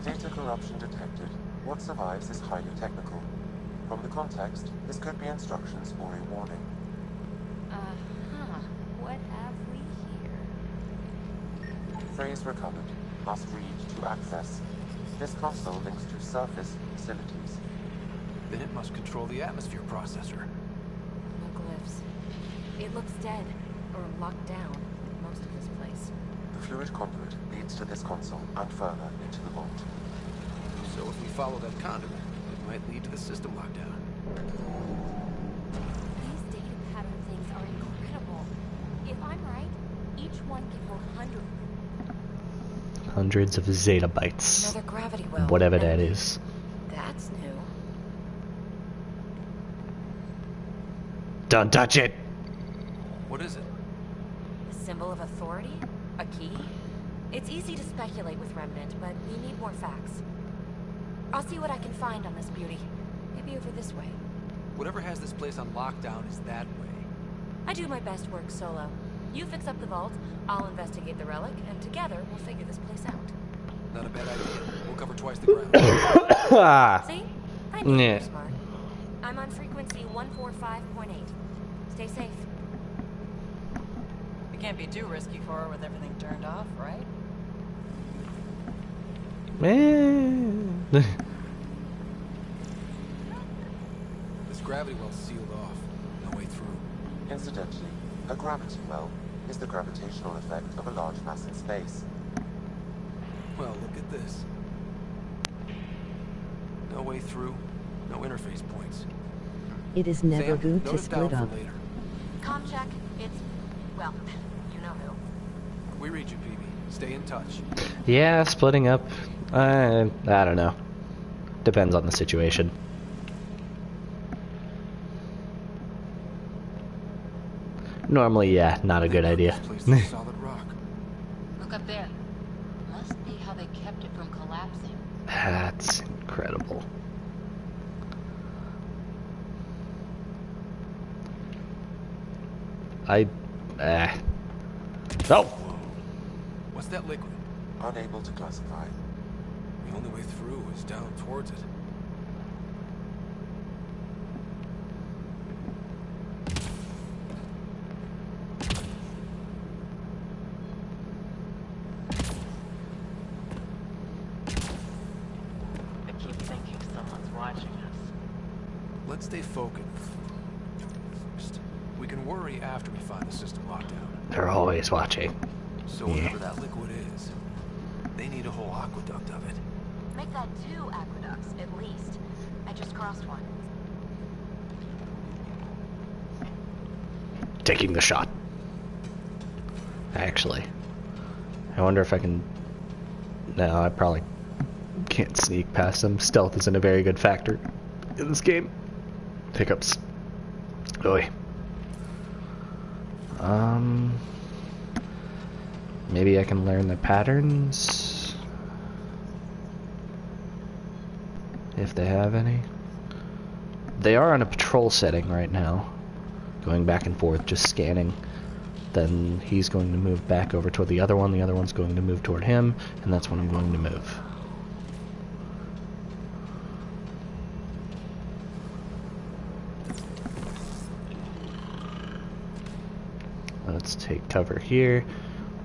S8: Data corruption detected. What survives is highly technical. From the context, this could be instructions or a warning.
S13: What have we here?
S8: Phrase recovered. Must read to access. This console links to surface facilities.
S12: Then it must control the atmosphere processor.
S13: No glyphs. It looks dead, or locked down, like most of this place.
S8: The fluid conduit leads to this console and further into the vault.
S12: So if we follow that conduit, it might lead to the system lockdown.
S13: These data pattern things are incredible. If I'm right, each one can hold
S1: Hundreds of zettabytes.
S13: Another gravity well.
S1: Whatever that is.
S13: That's new.
S1: Don't touch it.
S12: What is it?
S13: A symbol of authority? A key? It's easy to speculate with Remnant, but we need more facts. I'll see what I can find on this beauty. Maybe over this way.
S12: Whatever has this place on lockdown is that way.
S13: I do my best work solo. You fix up the vault, I'll investigate the relic, and together we'll figure this place out.
S12: Not a bad idea. We'll cover twice the ground.
S13: See? I knew you were smart. I'm on frequency 145.8. Stay safe.
S7: We can't be too risky for her with everything turned off, right?
S12: This gravity well's sealed off. No way through.
S8: Incidentally, a gravity well is the gravitational effect of a large mass in space.
S12: Well, look at this. No way through. No interface points.
S2: It is never
S12: Sam,
S2: good
S12: note
S2: to
S12: it down
S2: split
S12: for
S2: up.
S12: later.
S13: Comm check. It's... well, you know who.
S12: We read you, PB. Stay in touch.
S1: Yeah, splitting up. I don't know. Depends on the situation. Normally, yeah, not a good idea.
S12: This place is solid rock.
S5: Look up there. Must be how they kept it from collapsing.
S1: That's incredible. Oh!
S12: What's that liquid?
S8: Unable to classify.
S12: The only way through is down towards it.
S7: I keep thinking someone's watching us.
S12: Let's stay focused. We can worry after we find the system lockdown.
S1: They're always watching.
S12: So whatever that liquid is, they need a whole aqueduct of it.
S13: Make that 2 aqueducts, at least. I just crossed one.
S1: Taking the shot. Actually, I wonder if I can... No, I probably can't sneak past them. Stealth isn't a very good factor in this game. Pickups. Oy. Maybe I can learn the patterns, if they have any. They are on a patrol setting right now, going back and forth, just scanning. Then he's going to move back over toward the other one one's going to move toward him, and that's when I'm going to move. Let's take cover here.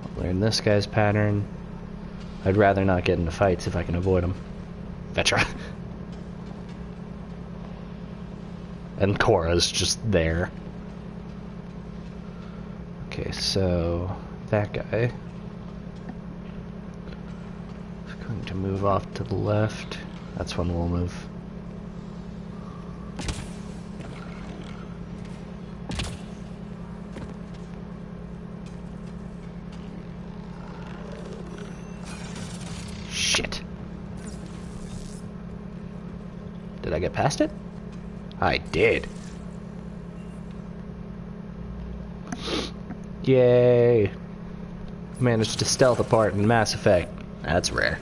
S1: I'll learn this guy's pattern. I'd rather not get into fights if I can avoid them. Vetra. And Cora's just there. Okay, so that guy is going to move off to the left. That's when we'll move. Shit. Did I get past it? I did. Yay. Managed to stealth apart in Mass Effect. That's rare.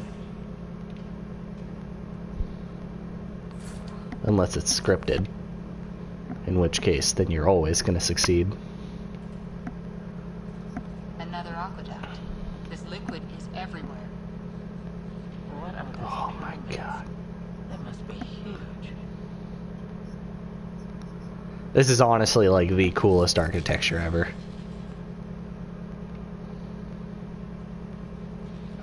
S1: Unless it's scripted. In which case, then you're always going to succeed.
S5: Another aqueduct. This liquid is everywhere.
S7: What are those?
S1: Oh my god.
S7: That must be huge.
S1: This is honestly like the coolest architecture ever.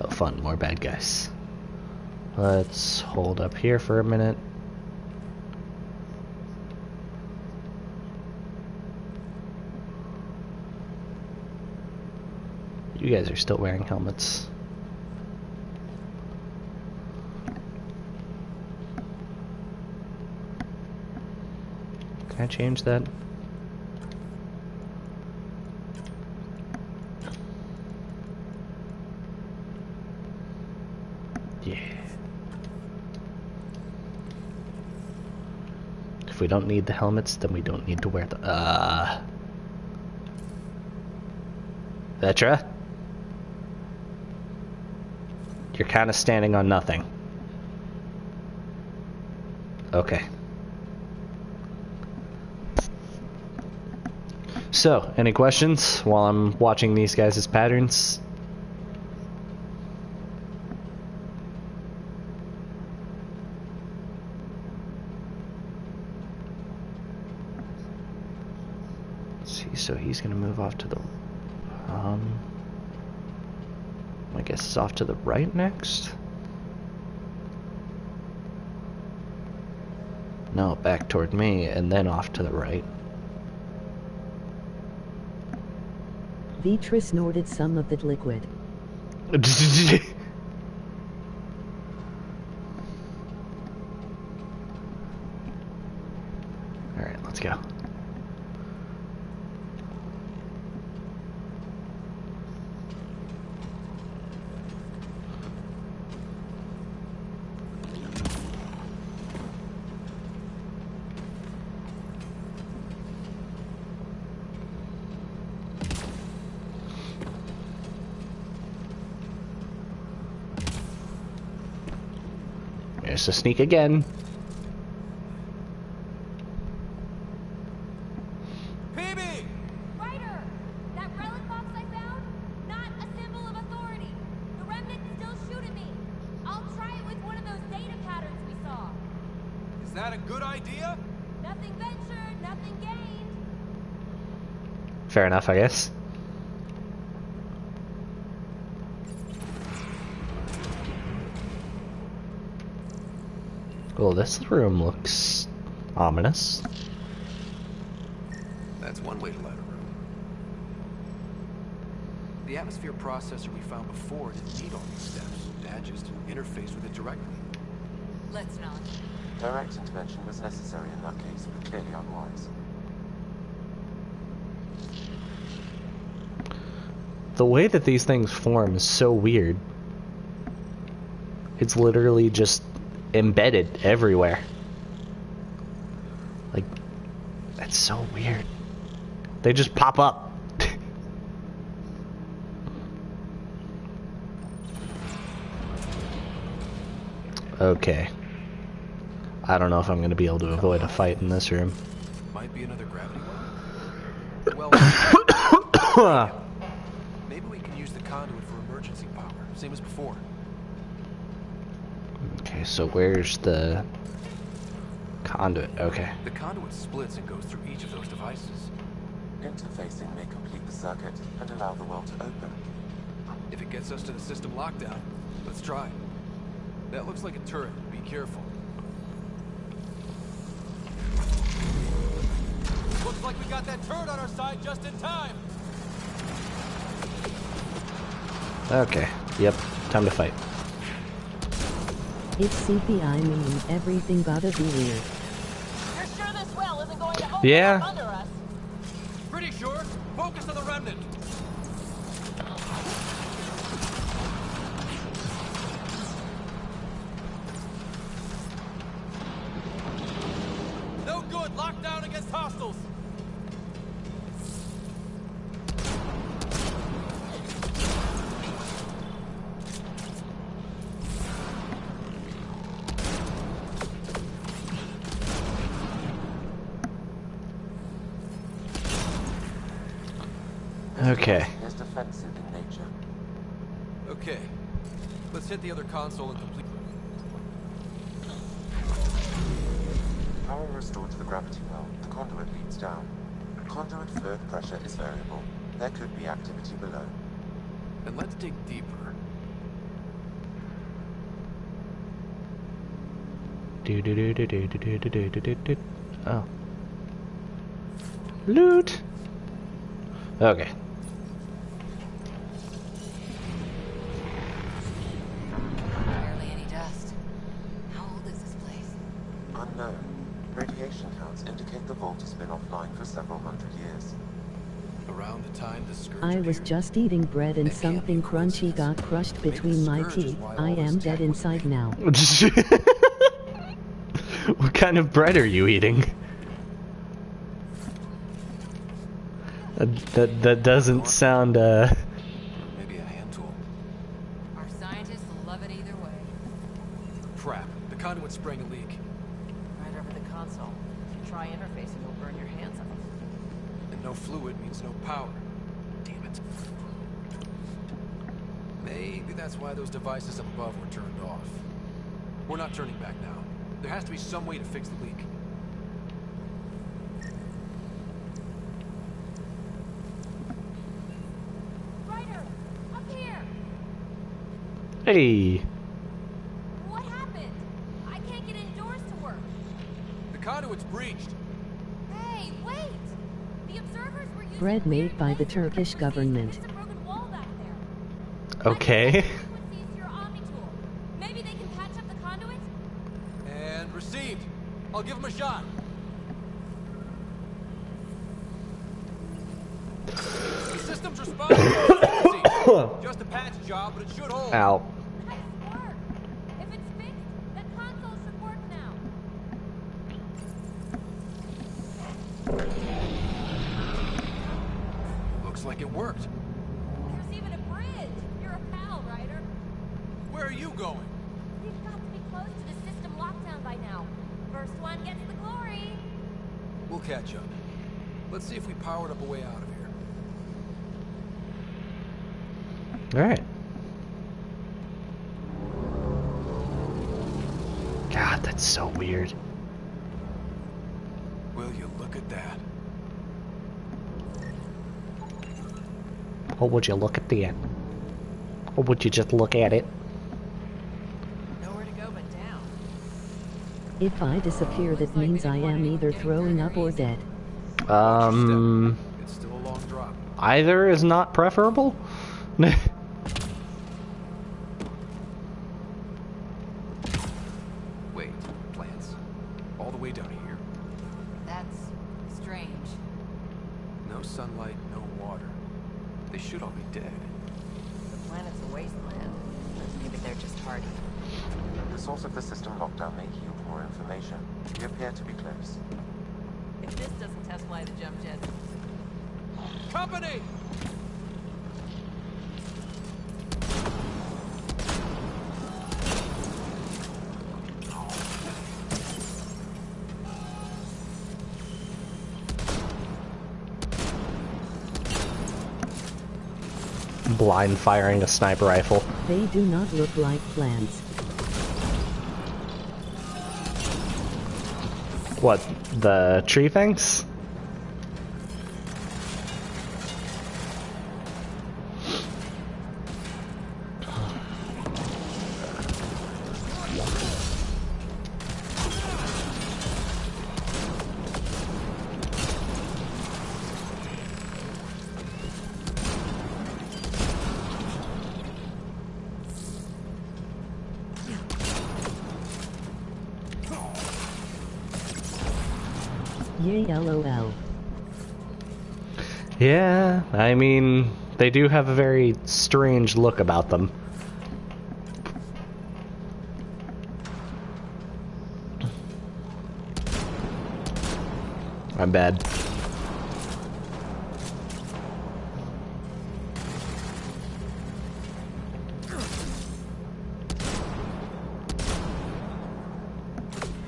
S1: Oh fun, more bad guys. Let's hold up here for a minute. You guys are still wearing helmets. Can I change that? Yeah. If we don't need the helmets, then we don't need to wear the... Vetra? You're kind of standing on nothing. Okay. So, any questions while I'm watching these guys' patterns? Let's see, so he's gonna move off to the... I guess it's off to the right next? No, back toward me, and then off to the right.
S2: Vitra snorted some of that liquid.
S1: Alright, let's go. There's a sneak again.
S11: Phoebe!
S13: Ryder! That relic box I found? Not a symbol of authority. The remnant still shoot at me. I'll try it with one of those data patterns we saw.
S11: Is that a good idea?
S13: Nothing ventured, nothing gained.
S1: Fair enough, I guess. Well, this room looks ominous.
S12: That's one way to light a room. The atmosphere processor we found before didn't need all these steps. Dad just interfaced with it directly.
S5: Let's not.
S8: Direct intervention was necessary in that case, but clearly unwise.
S1: The way that these things form is so weird. It's literally just embedded everywhere. Like, that's so weird. They just pop up. Okay. I don't know if I'm going to be able to avoid a fight in this room.
S12: Might be another gravity well. Well, maybe we can use the conduit for emergency power, same as before.
S1: Okay, so where's the conduit? Okay.
S12: The conduit splits and goes through each of those devices.
S8: Interfacing may complete the circuit and allow the well to open.
S12: If it gets us to the system lockdown, let's try. That looks like a turret. Be careful.
S11: Looks like we got that turret on our side just in time.
S1: Okay. Yep. Time to fight.
S2: It's CPI mean everything gotta be weird.
S7: You're sure this well isn't going to open
S1: Yeah.
S7: up under us?
S11: Pretty sure. Focus on the remnant. No good. Lockdown against hostiles.
S1: Okay.
S8: Is defensive in nature.
S11: Okay. Let's hit the other console and complete.
S8: Power restored to the gravity well. The conduit leads down. Conduit fluid pressure is variable. There could be activity below.
S12: Then let's dig deeper.
S1: Oh. Loot. Okay.
S5: Barely any dust. How old is this place?
S8: Unknown. Radiation counts indicate the vault has been offline for several hundred years.
S12: Around the time the Scourge
S2: I was
S12: appeared?
S2: just eating bread and something crunchy got crushed between my teeth. I am dead inside now.
S1: What kind of bread are you eating? That doesn't sound
S12: Maybe a hand tool.
S5: Our scientists will love it either way.
S12: Crap. The conduit sprang a leak.
S7: Right over the console. If you try interfacing, you'll burn your hands off.
S12: And no fluid means no power. Damn it. Maybe that's why those devices up above were turned off. We're not turning back now. There has to be some way to fix the leak.
S13: Ryder, up here.
S1: hey.
S13: What happened? I can't get indoors to work.
S12: The conduit's breached.
S13: Hey, wait! The observers were using
S2: Bread made by the
S13: laser
S2: Turkish
S13: frequencies.
S2: government.
S13: There's a broken wall back there.
S1: Okay.
S13: Frequencies to your Omni tool. Maybe they can patch up the conduit?
S12: And received. I'll give him a shot. The system's responding to frequencies. Just a patch job, but it should hold.
S1: Ow.
S13: Nice work. If it's fixed, that console should work now.
S12: Looks like it worked.
S13: There's even a bridge. You're a pal, Ryder.
S12: Where are you going?
S13: We've got to be close to the system lockdown by now. First one gets the glory.
S12: We'll catch up. Let's see if we powered up a way out of here.
S1: Alright. God, that's so weird.
S12: Will you look at that?
S1: Or would you look at the end? Or would you just look at it?
S7: Nowhere to go but down.
S2: If I disappear, that means I am either throwing up or dead.
S12: It's still a long drop.
S1: Either is not preferable.
S12: Wait, plants? All the way down here?
S5: That's strange.
S12: No sunlight, no water. They should all be dead.
S7: The planet's a wasteland. Maybe they're just hardy.
S8: The source of the system lockdown may yield more information. We appear to be close.
S7: If this doesn't test fly the jump jet,
S12: Company!
S1: Blind firing a sniper rifle.
S2: They do not look like plants.
S1: What, the tree things?
S2: Yay, lol.
S1: Yeah, I mean, they do have a very strange look about them. I'm bad.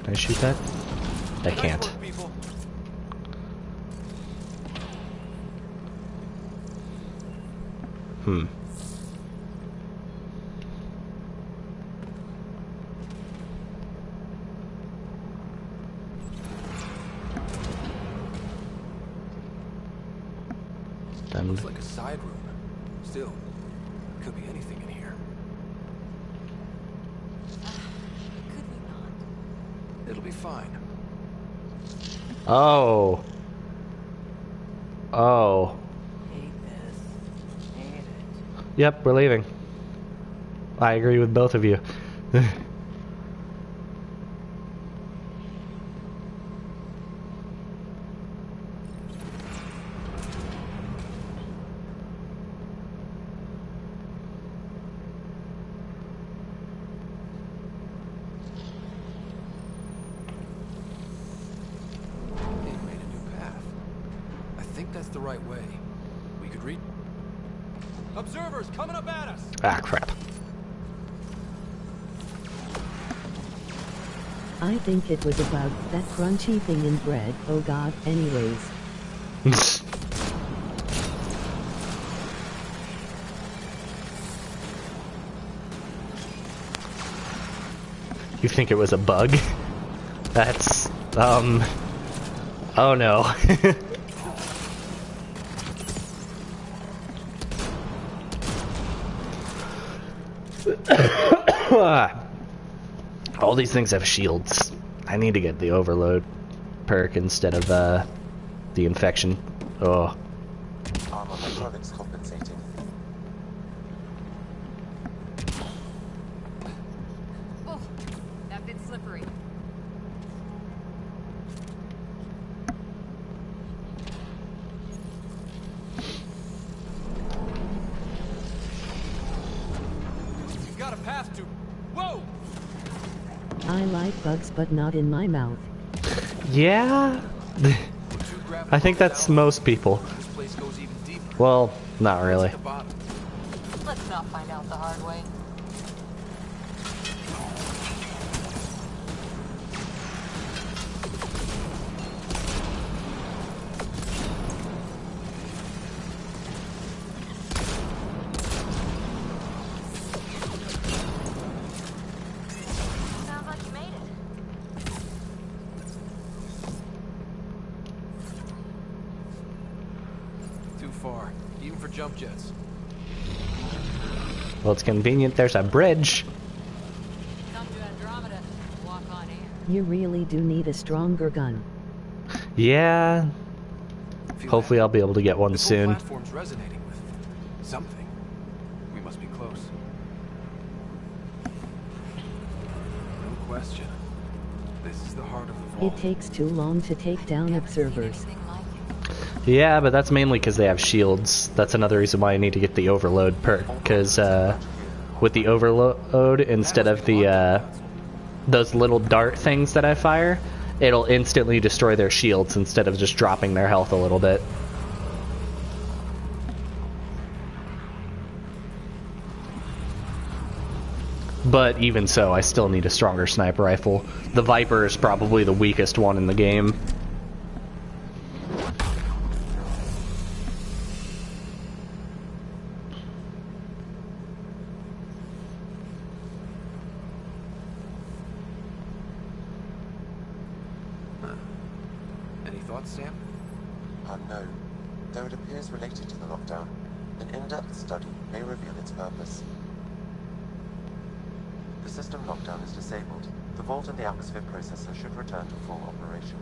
S1: Can I shoot that? I can't.
S12: Nice work, people.
S1: Hmm.
S12: Looks like a side room. Still, could be anything in here.
S5: Could we not?
S12: It'll be fine.
S1: Oh. Oh.
S7: hate this. Hate it.
S1: Yep, we're leaving. I agree with both of you.
S12: They made a new path. I think think that's the right way. We could read... Observers coming up at us!
S1: Ah, crap.
S2: I think it was about that crunchy thing in bread. Oh god, anyways.
S1: You think it was a bug? That's, oh no. All these things have shields. I need to get the overload perk instead of, the infection. Oh.
S8: Armor electronics compensating.
S5: Oh, that bit's slippery.
S12: You've got a path to... Whoa!
S2: I like bugs, but not in my mouth.
S1: Yeah? I think that's most people.
S12: This place goes even deeper.
S1: Well, not really.
S12: At the bottom.
S5: Let's not find out the hard way.
S13: Sounds like you made it.
S12: Too far, even for jump jets.
S1: Well, it's convenient there's a bridge.
S5: Come to Andromeda, walk on air.
S2: You really do need a stronger gun.
S1: Yeah.
S12: Feel
S1: Hopefully
S12: that?
S1: I'll be able to get one
S12: This whole
S1: soon.
S12: platform's resonating with something. We must be close. No question. This is the heart of the vault.
S2: It takes too long to take down observers.
S5: Anything like it.
S1: Yeah, but that's mainly because they have shields. That's another reason why I need to get the overload perk. Because with the overload, instead of the those little dart things that I fire, it'll instantly destroy their shields instead of just dropping their health a little bit. But even so, I still need a stronger sniper rifle. The Viper is probably the weakest one in the game.
S12: Any thoughts, Sam?
S8: Unknown. Though it appears related to the lockdown, an in-depth study may reveal its purpose. The system lockdown is disabled. The vault and the atmosphere processor should return to full operation.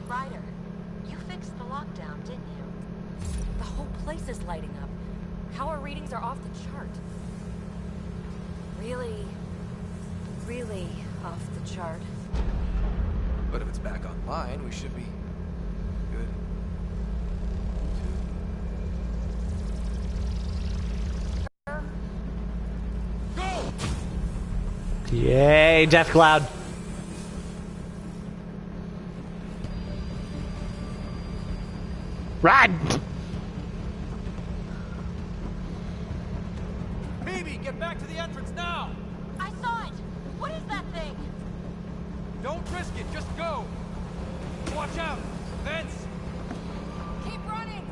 S13: Ryder, you fixed the lockdown, didn't you? The whole place is lighting up. Power readings are off the chart. Really, really off the chart.
S12: But if it's back online, we should be good.
S13: Go!
S1: Yay, Death Cloud. Ride!
S12: Phoebe, get back to the entrance now!
S13: I saw it! What is that thing?
S12: Don't risk it, just go! Watch out! Vents!
S5: Keep running!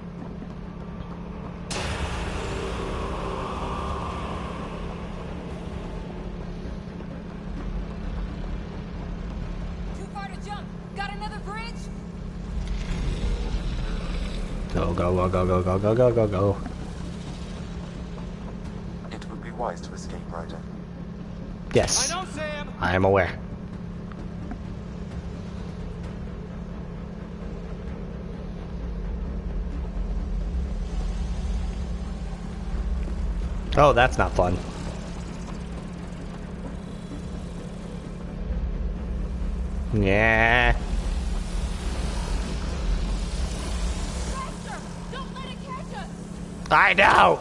S5: Too far to jump! Got another bridge?
S1: Go, go, go, go, go, go, go, go, go, go.
S8: It would be wise to escape, Ryder.
S1: Yes,
S12: I know, Sam!
S1: I am aware. Oh, that's not fun. Yeah.
S5: Faster! Don't let it catch us!
S1: I know.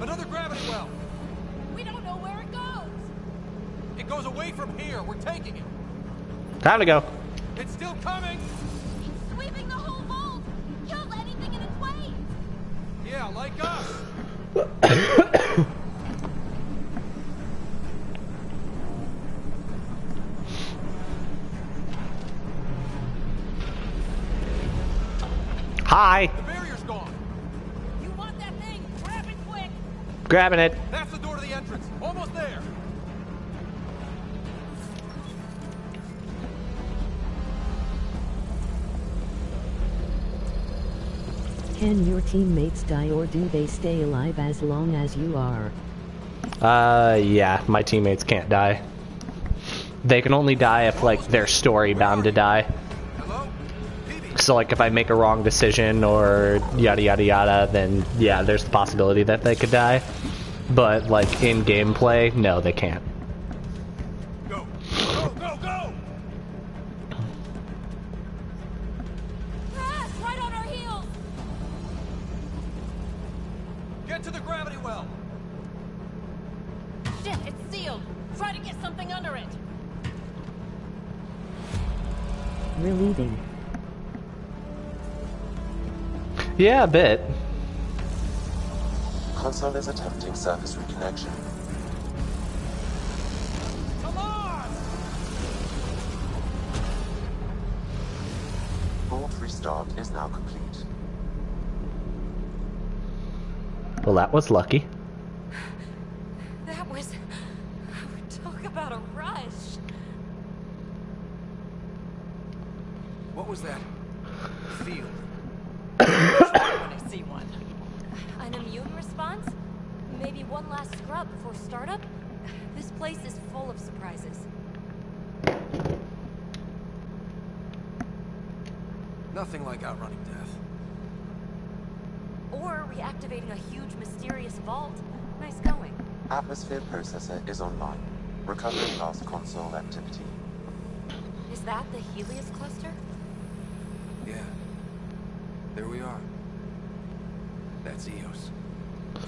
S12: Another gravity well!
S5: We don't know where it goes!
S12: goes away from here. We're taking it.
S1: Time to go.
S12: It's still coming.
S13: It's sweeping the whole vault. Kills anything in its way.
S12: Yeah, like us.
S1: Hi.
S12: The barrier's gone.
S7: You want that thing? Grab it quick!
S1: Grabbing it.
S12: That's the door to the entrance. Almost there.
S2: Can your teammates die or do they stay alive as long as you are?
S1: Yeah, my teammates can't die. They can only die if, like, they're story bound to die. So, like, if I make a wrong decision or yada yada yada, then yeah, there's the possibility that they could die. But, like, in gameplay, no, they can't.
S12: Go! Go! Go! Go!
S13: Ah, right on our heels.
S12: Get to the gravity well.
S7: Shit, it's sealed. Try to get something under it.
S2: Relieving.
S1: Yeah, a bit.
S8: Console is attempting surface reconnection.
S12: Come on!
S8: Vault restart is now complete.
S1: Well, that was lucky.
S13: That was... Talk about a rush.
S12: What was that? Field.
S7: When I see one.
S13: An immune response? Maybe one last scrub before startup? This place is full of surprises.
S12: Nothing like outrunning death.
S13: Or reactivating a huge mysterious vault. Nice going.
S8: Atmosphere processor is online. Recovering last console activity.
S13: Is that the Helios cluster?
S12: Yeah. There we are. That's Eos.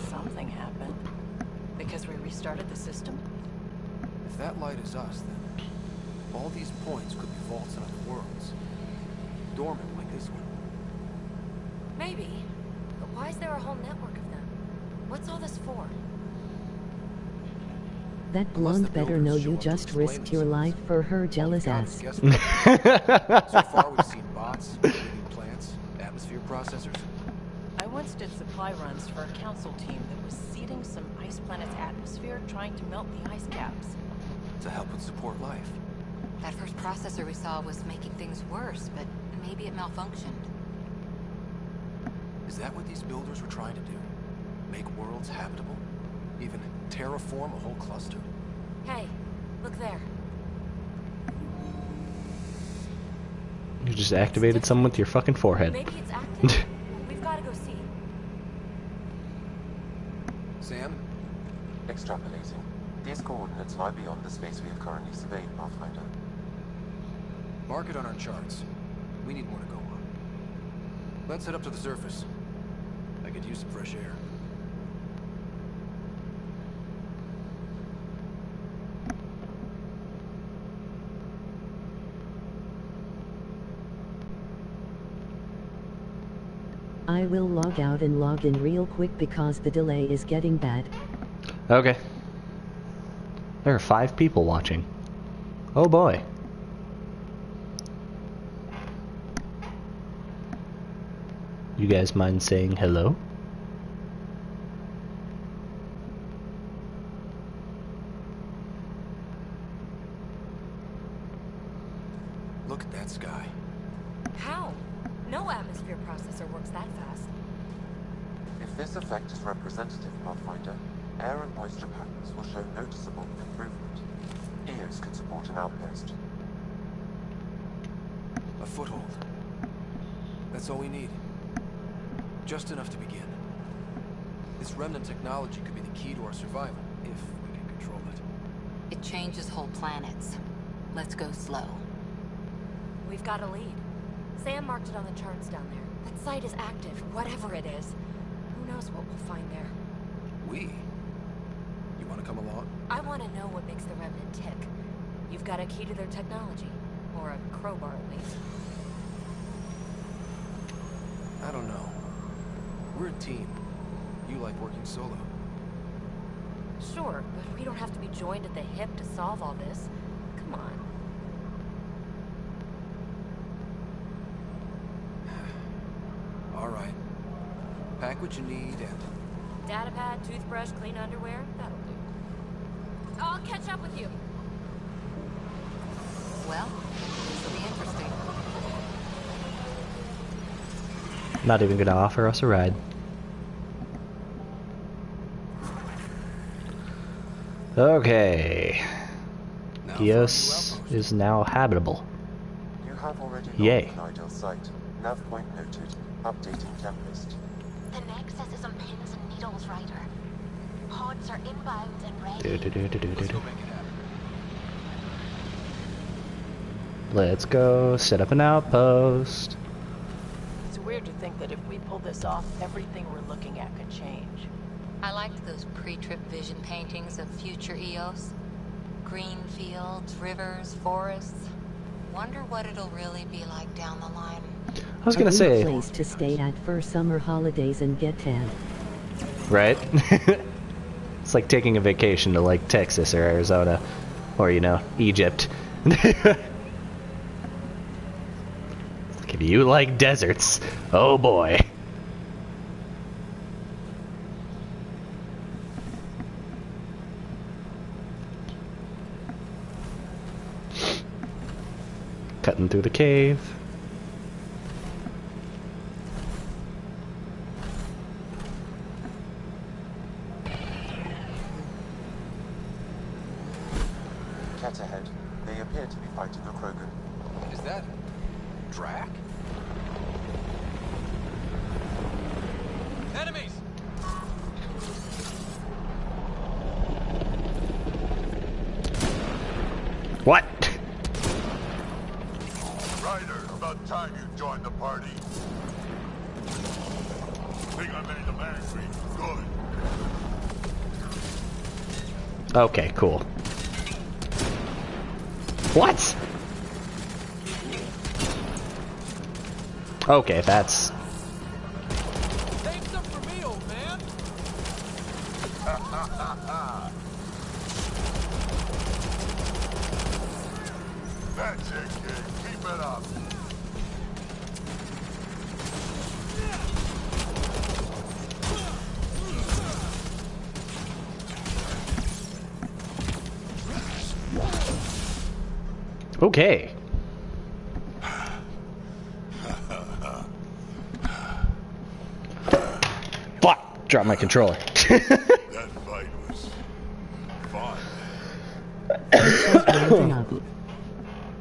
S7: Something happened. Because we restarted the system?
S12: If that light is us, then all these points could be vaults in other worlds. Dormant like this one.
S13: Maybe. But why is there a whole network of them? What's all this for?
S2: That blonde better know you just risked your life for her jealous ass.
S12: So far we've seen bots, living plants, atmosphere processors.
S7: I once did supply runs for a council team that was seeding some ice planet's atmosphere, trying to melt the ice caps.
S12: To help with support life.
S5: That first processor we saw was making things worse, but maybe it malfunctioned.
S12: Is that what these builders were trying to do? Make worlds habitable? Even terraform a whole cluster?
S13: Hey, look there.
S1: You just activated someone with your fucking forehead.
S13: Maybe it's active. We've got to go see.
S12: Sam?
S8: Extrapolating. These coordinates lie beyond the space we have currently surveyed, Pathfinder.
S12: Mark it on our charts. We need more to go on. Let's head up to the surface. I could use some fresh air.
S2: I will log out and log in real quick because the delay is getting bad.
S1: Okay. There are 5 people watching. Oh boy. You guys mind saying hello?
S12: Look at that sky.
S13: How? No atmosphere processor works that fast.
S8: If this effect is representative, Pathfinder, air and moisture patterns will show noticeable improvement. Eos could support an outpost.
S12: A foothold. That's all we need. Just enough to begin. This remnant technology could be the key to our survival, if we can control it.
S5: It changes whole planets. Let's go slow.
S13: We've got a lead. Sam marked it on the charts down there. That site is active, whatever it is. Who knows what we'll find there.
S12: We? You Want to come along?
S13: I want to know what makes the Remnant tick. You've got a key to their technology. Or a crowbar, at least.
S12: I don't know. We're a team. You like working solo.
S13: Sure, but we don't have to be joined at the hip to solve all this. Come on.
S12: All right. Pack what you need and...
S13: Datapad, toothbrush, clean underwear, that'll do. I'll catch up with you.
S5: Well, this will be interesting.
S1: Not even gonna offer us a ride. Okay. Eos is now habitable.
S8: You have already
S1: Yay.
S8: an ideal site. Nav point noted. Updating checklist.
S14: The Nexus is on pins and needles, Ryder. Pods are inbound and ready.
S1: Let's go set up an outpost.
S7: It's weird to think that if we pull this off, everything we're looking at could change.
S5: I liked those pre-trip vision paintings of future Eos. Green fields, rivers, forests. Wonder what it'll really be like down the line.
S1: I was gonna say,
S2: A place to stay at for summer holidays and get tan.
S1: right? It's like taking a vacation to like Texas or Arizona, or you know, Egypt. If you like deserts, oh boy. Cutting through the cave.
S8: Cat ahead. They appear to be fighting a Krogan.
S12: Is that... Drac? Enemies!
S1: What?
S6: Ryder, about time you joined the party. Think I made them angry. Good.
S1: Okay, cool. What? Okay, that's...
S12: Save some for me, old man!
S6: That's it, kid. Keep it up.
S1: Okay. Fuck! Drop my controller.
S6: That fight was fun.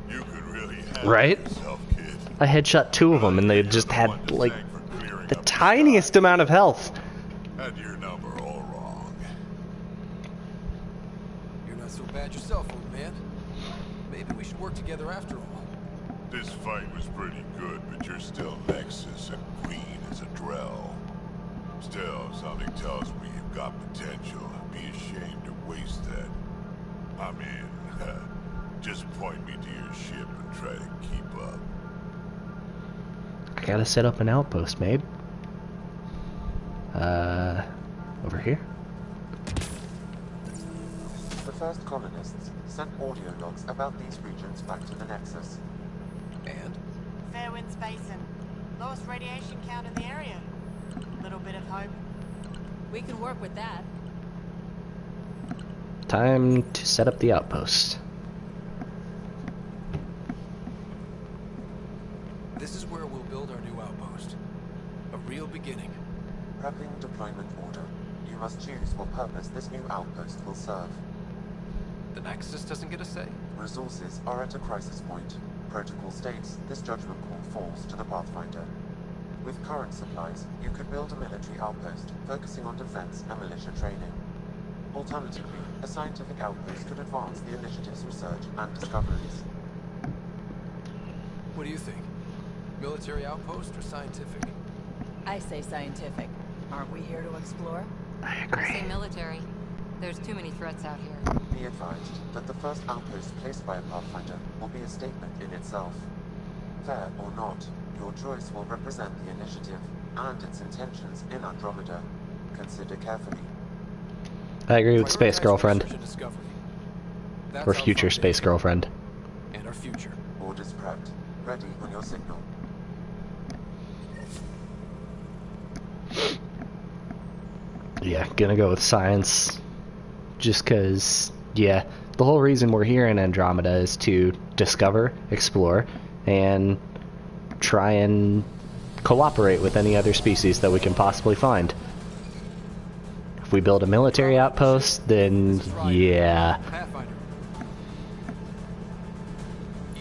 S6: You could really handle
S1: Right?
S6: yourself, kid.
S1: I headshot two of them and they just had, like, the tiniest amount of health.
S6: Had your number all wrong.
S12: You're not so bad yourself, old man. Maybe we should work together after all.
S6: This fight was pretty good, but you're still Nexus and Queen as a Drell. Still, something tells me you've got potential. Be ashamed to waste that. I mean, just point me to your ship and try to keep up.
S1: I gotta set up an outpost, Mabe. Over here?
S8: The first colonists sent audio logs about these regions back to the Nexus.
S12: And?
S15: Fairwinds Basin. Lowest radiation count in the area. Little bit of hope.
S7: We can work with that.
S1: Time to set up the outpost.
S12: This is where we'll build our new outpost. A real beginning.
S8: Prepping deployment order. You must choose what purpose this new outpost will serve.
S12: The Nexus doesn't get a say?
S8: Resources are at a crisis point. Protocol states this judgment call falls to the Pathfinder. With current supplies, you could build a military outpost, focusing on defense and militia training. Alternatively, a scientific outpost could advance the initiative's research and discoveries.
S12: What do you think? Military outpost or scientific?
S7: I say scientific. Aren't we here to explore?
S1: I
S5: I say military. There's too many threats out here.
S8: Be advised that the first outpost placed by a Pathfinder will be a statement in itself. Fair or not, your choice will represent the initiative and its intentions in Andromeda. Consider carefully.
S1: I agree with Space
S12: Prioritize
S1: Girlfriend.
S12: research and discovery. That's
S1: Or
S12: our
S1: future
S12: foundation.
S1: Space Girlfriend.
S12: And our future.
S8: Orders prepped. Ready on your signal.
S1: Yeah, gonna go with science. Just cause, yeah, the whole reason we're here in Andromeda is to discover, explore, and try and cooperate with any other species that we can possibly find. If we build a military outpost, then yeah.
S12: Pathfinder.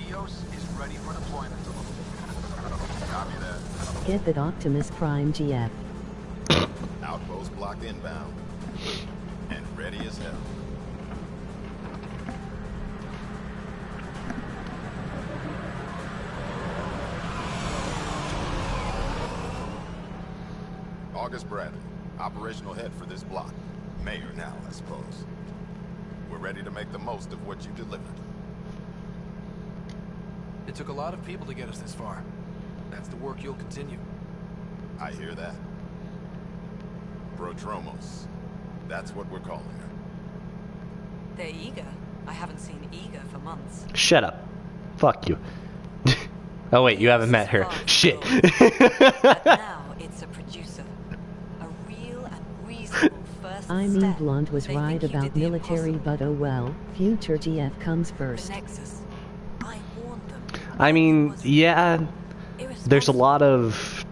S6: EOS is ready for deployment. Copy that.
S2: Get that Optimus Prime GF.
S6: Outpost blocked inbound. And ready as hell. August Bradley, operational head for this block. Mayor now, I suppose. We're ready to make the most of what you delivered.
S12: It took a lot of people to get us this far. That's the work you'll continue.
S6: I hear that. Prodromos. That's what we're calling her.
S16: They're eager. I haven't seen eager for months.
S1: Shut up. Fuck you. Oh wait, you haven't met her. Shit.
S16: But now it's a producer. A real and reasonable first
S2: I mean,
S16: step.
S2: Blonde was
S16: They
S2: right
S16: think you
S2: about
S16: did the
S2: military, but oh well. Future GF comes first.
S16: The Nexus. I warned them.
S1: I mean, yeah, there's a lot of...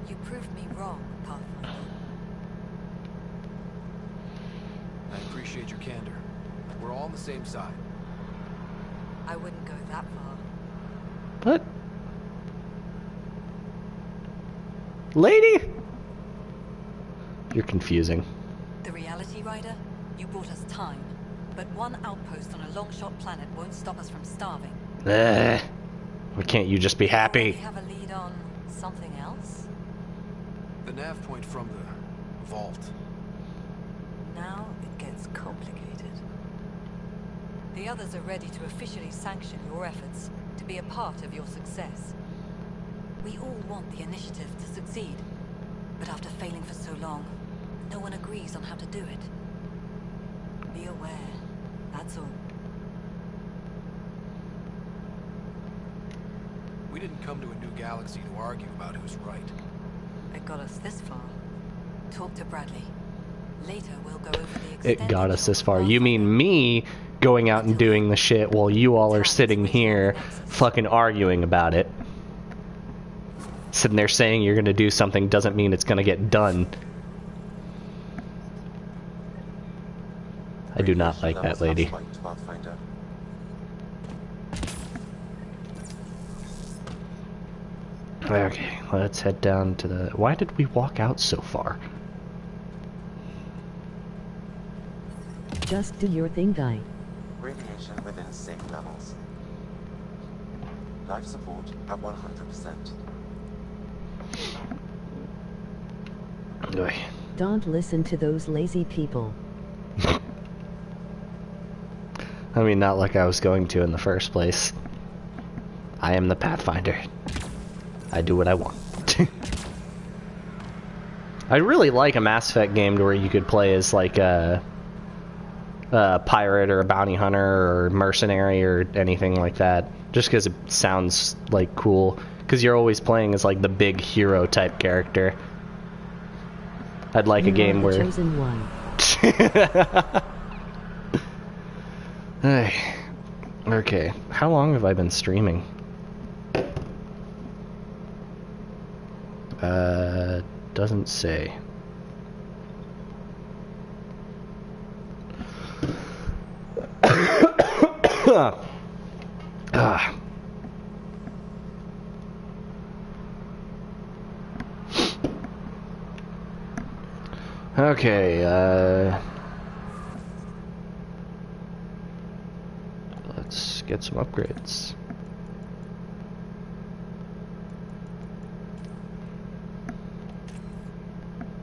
S16: You proved me wrong, Pathfinder.
S12: I appreciate your candor. We're all on the same side.
S16: I wouldn't go that far.
S1: What? Lady? You're confusing.
S16: The Reality Rider, you brought us time. But one outpost on a long-shot planet won't stop us from starving.
S1: Why can't you just be
S16: We
S1: happy?
S16: have a lead on something else?
S12: The nav point from the vault.
S16: Now it gets complicated. The others are ready to officially sanction your efforts, to be a part of your success. We all want the initiative to succeed, but after failing for so long, no one agrees on how to do it. Be aware, that's all.
S12: We didn't come to a new galaxy to argue about who's right.
S16: It got us this far. Talk to Bradley. Later we'll go over the extended
S1: It got us this far.
S16: shot
S1: You mean me going out and doing the shit while you all are sitting here fucking arguing about it? Sitting there saying you're gonna do something doesn't mean it's gonna get done. I do not like that lady.
S8: Pathfinder.
S1: Okay, let's head down to the... Why did we walk out so far?
S2: Just do your thing, guy.
S8: Radiation within safe levels. Life support at 100%.
S1: Oy.
S2: Don't listen to those lazy people.
S1: I mean, not like I was going to in the first place. I am the Pathfinder. I do what I want. I really like a Mass Effect game where you could play as like a pirate or a bounty hunter or mercenary or anything like that. Just because it sounds like cool. Because you're always playing as like the big hero type character. I'd like a game where...
S2: Chosen one.
S1: Okay, how long have I been streaming? Doesn't say. Okay, let's get some upgrades.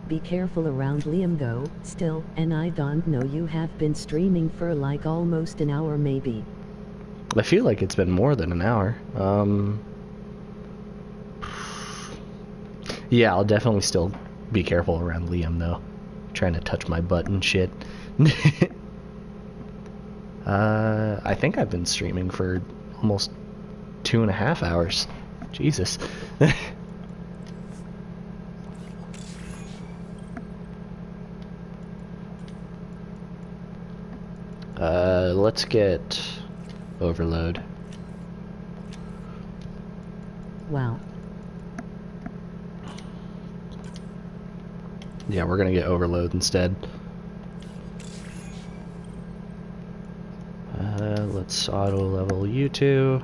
S2: Be careful around Liam though, still, and I don't know, you have been streaming for like almost an hour maybe.
S1: I feel like it's been more than an hour. Yeah, I'll definitely still be careful around Liam though. Trying to touch my butt and shit. I think I've been streaming for almost 2.5 hours. Jesus. Let's get overload.
S2: Wow.
S1: Yeah, we're gonna get overload instead. Let's auto level you two.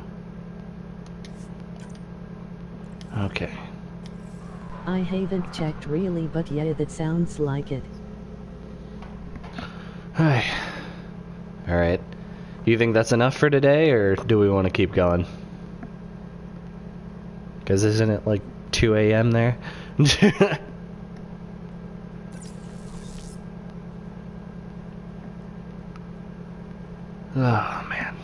S1: Okay.
S2: I haven't checked really, but yeah, that sounds like it.
S1: Alright. You think that's enough for today, or do we want to keep going? Because isn't it like 2 a.m. there? Oh, man.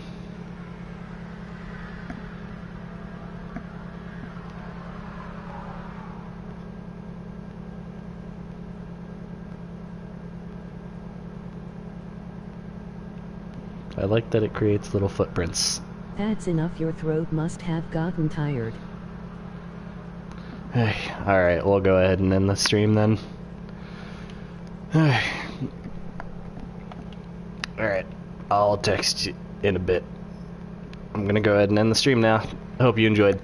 S1: I like that it creates little footprints.
S2: That's enough, your throat must have gotten tired.
S1: Alright, we'll go ahead and end the stream then. Alright, I'll text you in a bit. I'm gonna go ahead and end the stream now. I hope you enjoyed.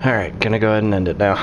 S1: Alright, gonna go ahead and end it now.